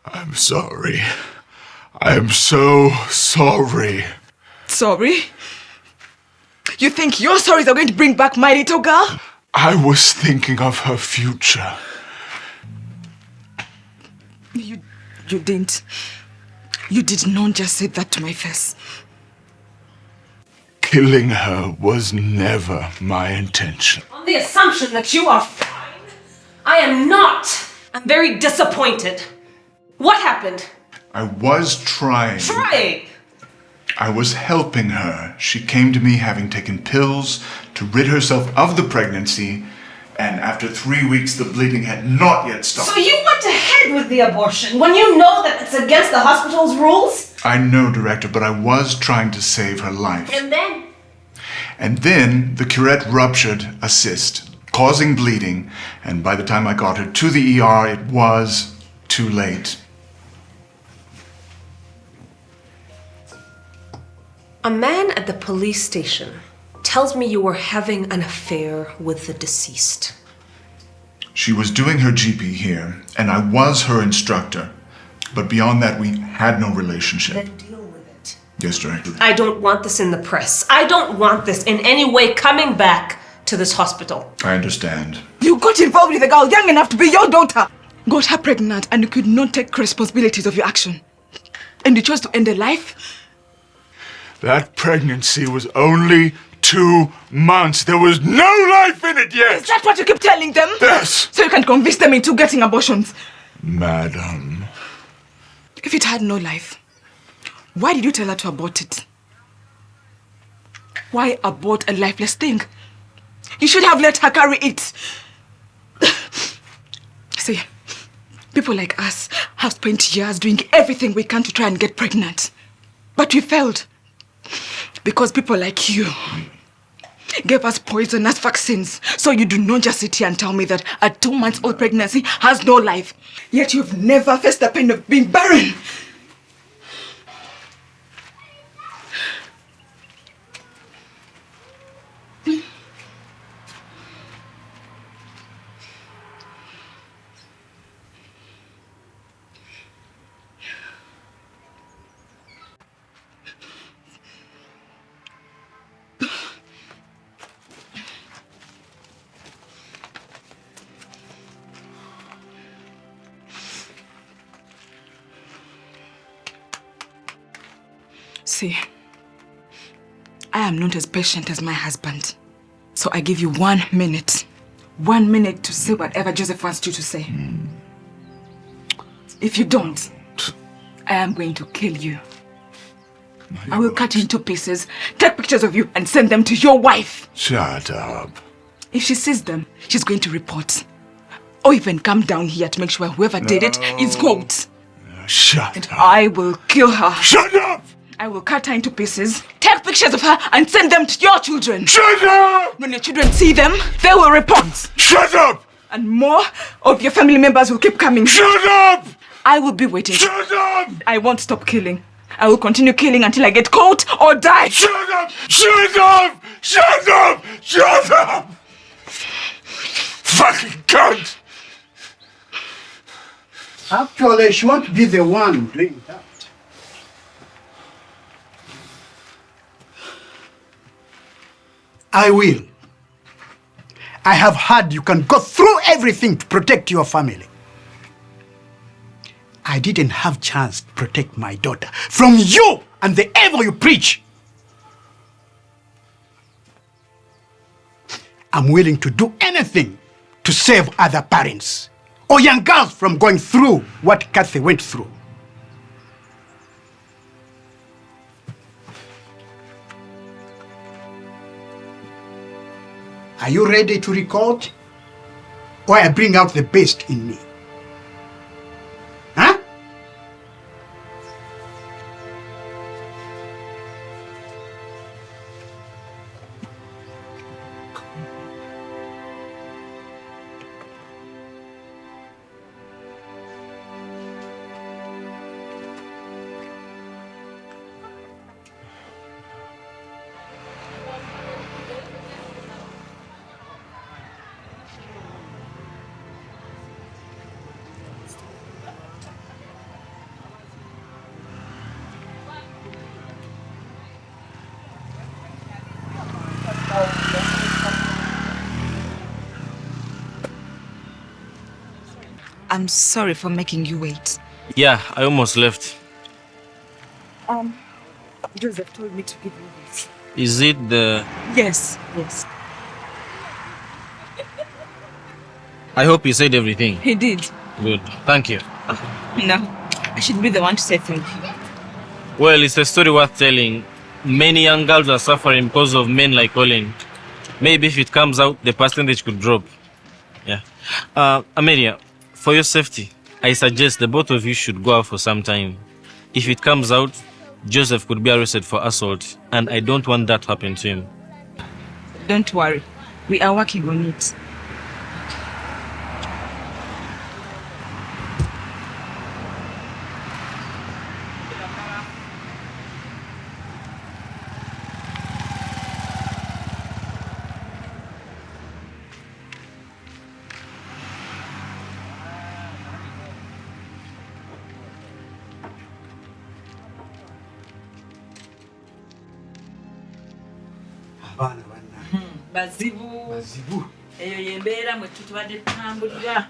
I'm sorry. I'm so sorry. Sorry? You think your stories are going to bring back my little girl? I was thinking of her future. You didn't. You did not just say that to my face. Killing her was never my intention. On the assumption that you are fine, I am not. I'm very disappointed. What happened? I was trying. Trying! I was helping her. She came to me having taken pills to rid herself of the pregnancy, and after 3 weeks the bleeding had not yet stopped. So you went ahead with the abortion when you know that it's against the hospital's rules? I know, Director, but I was trying to save her life. And then? And then the curette ruptured a cyst, causing bleeding, and by the time I got her to the ER, it was too late. A man at the police station tells me you were having an affair with the deceased. She was doing her GP here, and I was her instructor. But beyond that, we had no relationship. Then deal with it. Yes, Director. I don't want this in the press. I don't want this in any way coming back to this hospital. I understand. You got involved with a girl young enough to be your daughter. Got her pregnant and you could not take responsibilities of your action. And you chose to end her life? That pregnancy was only 2 months. There was no life in it yet. Is that what you keep telling them? Yes. So you can convince them into getting abortions? Madam. If it had no life, why did you tell her to abort it? Why abort a lifeless thing? You should have let her carry it. See, people like us have spent years doing everything we can to try and get pregnant. But we failed. Because people like you gave us poisonous vaccines. So you do not just sit here and tell me that a 2-month-old pregnancy has no life. Yet you've never faced the pain of being barren. See, I am not as patient as my husband. So I give you 1 minute. 1 minute to say whatever Joseph wants you to say. If you don't, I am going to kill you. I will cut you into pieces, take pictures of you and send them to your wife. Shut up. If she sees them, she's going to report. Or even come down here to make sure whoever did it is caught. Shut up. I will kill her. Shut up! I will cut her into pieces, take pictures of her, and send them to your children. Shut up! When your children see them, they will report. Shut up! And more of your family members will keep coming. Shut up! I will be waiting. Shut up! I won't stop killing. I will continue killing until I get caught or die. Shut up! Shut up! Shut up! Shut up! Fucking cunt! Actually, she won't be the one doing that. I will. I have heard you can go through everything to protect your family. I didn't have chance to protect my daughter from you and the evil you preach. I'm willing to do anything to save other parents or young girls from going through what Kathy went through. Are you ready to record? Or I bring out the best in me? Huh? I'm sorry for making you wait. Yeah, I almost left. Joseph told me to give you this. Is it the... Yes. I hope you said everything. He did. Good. Thank you. No, I should be the one to say thank you. Well, it's a story worth telling. Many young girls are suffering because of men like Colin. Maybe if it comes out, the percentage could drop. Yeah. Amelia, for your safety, I suggest the both of you should go out for some time. If it comes out, Joseph could be arrested for assault, and I don't want that to happen to him. Don't worry. We are working on it. Bazibu. Eyo yembeera mwe tutubadde tutambulira.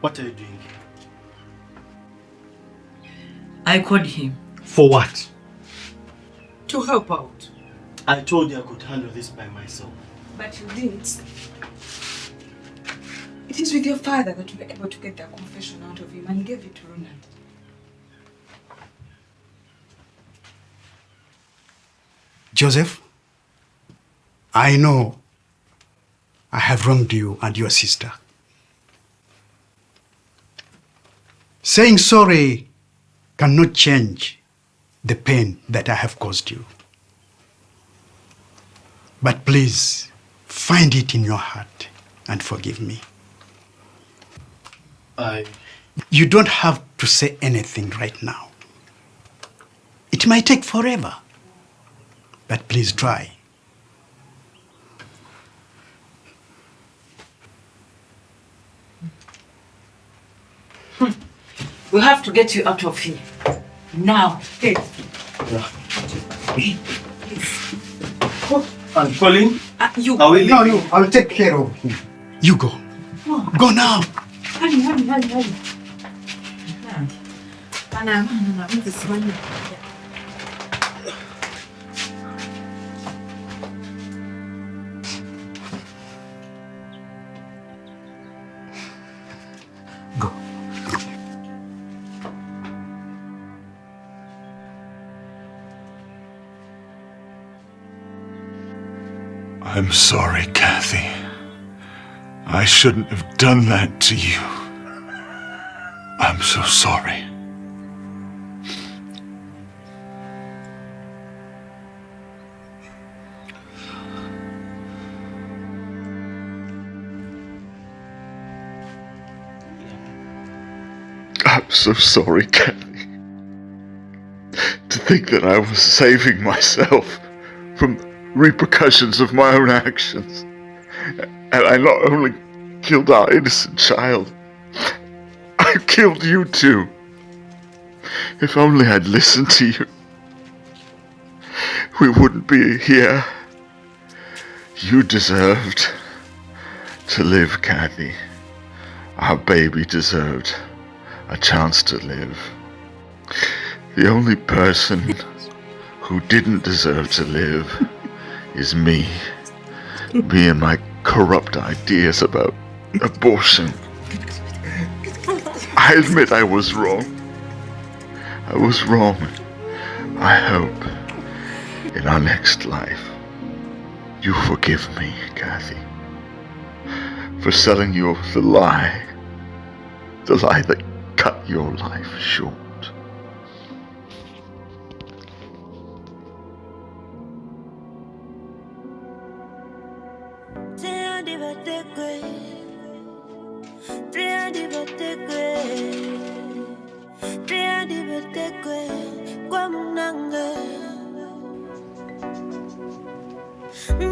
What are you doing here? I called him. For what? To help out. I told you I could handle this by myself. But you didn't. It is with your father that you were able to get that confession out of him and gave it to Ronald. Joseph, I know I have wronged you and your sister. Saying sorry cannot change the pain that I have caused you. But please, find it in your heart and forgive me. You don't have to say anything right now. It might take forever. But please try. We have to get you out of here. Now. Hey. And Colin? You. No, I will take care of him. You go. Oh. Go now. Hurry. Go. I'm sorry, Kathy. I shouldn't have done that to you. I'm so sorry. I'm so sorry, Kathy. To think that I was saving myself from repercussions of my own actions. And I not only killed our innocent child, I killed you too. If only I'd listened to you, we wouldn't be here. You deserved to live, Kathy. Our baby deserved a chance to live. The only person who didn't deserve to live is me. Me and my corrupt ideas about abortion. I admit I was wrong. I was wrong. I hope in our next life you forgive me, Kathy, for selling you the lie that cut your life short.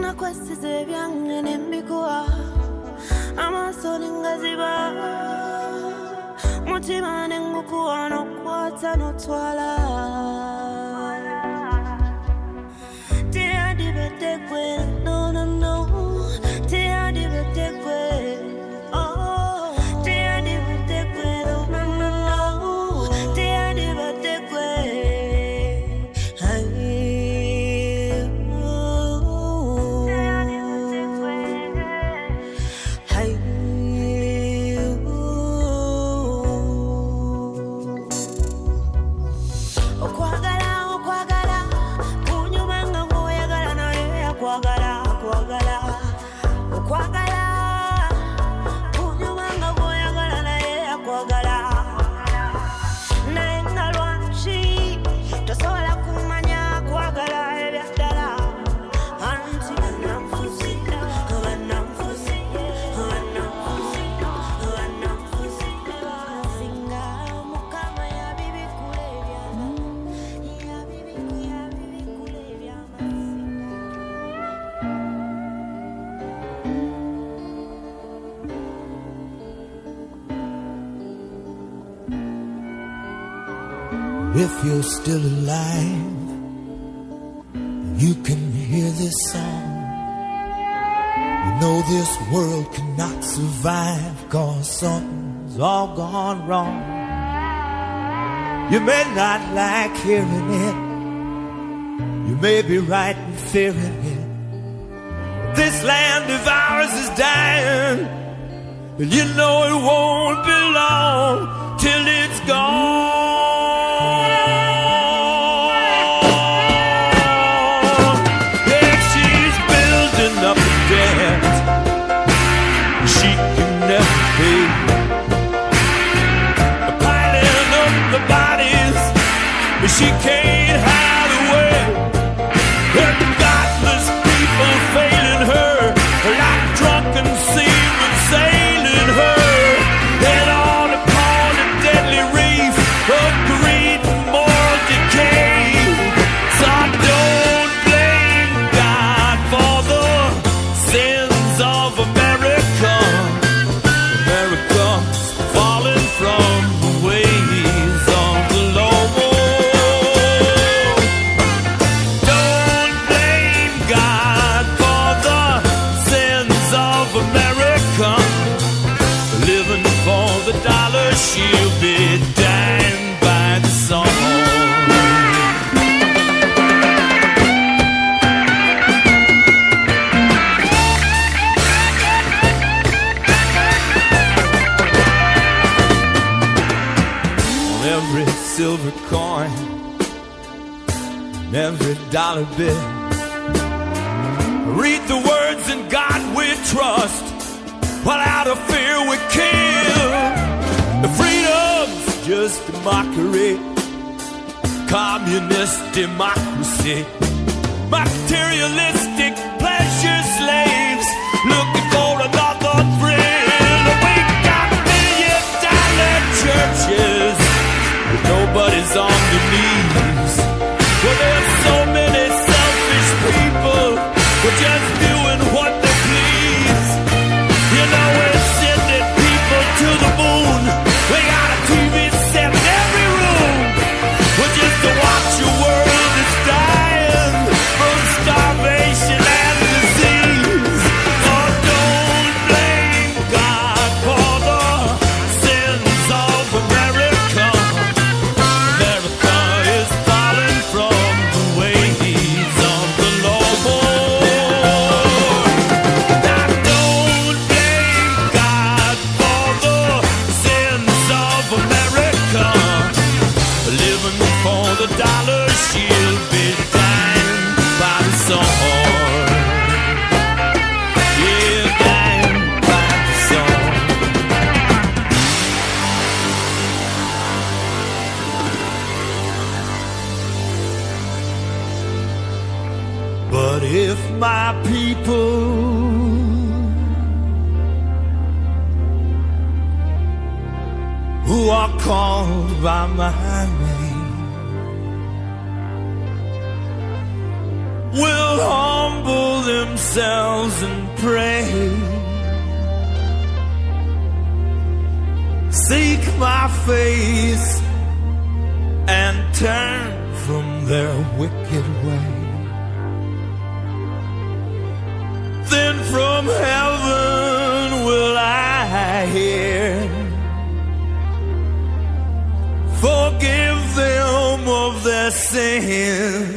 Nakwesize byange nembikuwa amaso ningaziba mutima nengukuwa nokwata notwala tiyandibetekwe no tiyandibetekwe oh tiyandibetekwe no tiyandibetekwe If you're still alive, you can hear this song. You know this world cannot survive, 'cause something's all gone wrong. You may not like hearing it, you may be right in fearing it. This land of ours is dying, and you know it won't be long till it's gone. Yeah, she's building up a debt she can never pay, piling up the bodies she can't hide away, and godless people failing her like drunken seamen sailing her head on upon a deadly reef of greed and moral decay. So don't blame God for the sins of America. America's falling from the ways of the Lord. Don't blame God for the sins of America. Living for the dollar, she'll be dying by the song. On every silver coin, and every dollar bill, read the words, "In God we trust," while out of fear we kill. The freedom's just a mockery, communist democracy, materialistic pleasure slaves looking for another thrill. We got $1 million churches, but nobody's on their knees. Well, there's so many selfish people who are just doing what they please. You know, we're sending people to the moon. We got a TV set in every room. We're just to watch a world that's dying from starvation and disease. Oh, don't blame God for the sins of America. America is falling from the ways of the Lord. Now don't blame God for the sins of America. Living for the dollar, she'll be dying by the sword. Yeah, dying by the sword. But if my people who are called by my name will humble themselves and pray, seek my face and turn from their wicked way, then from heaven will I hear, forgive them of their sins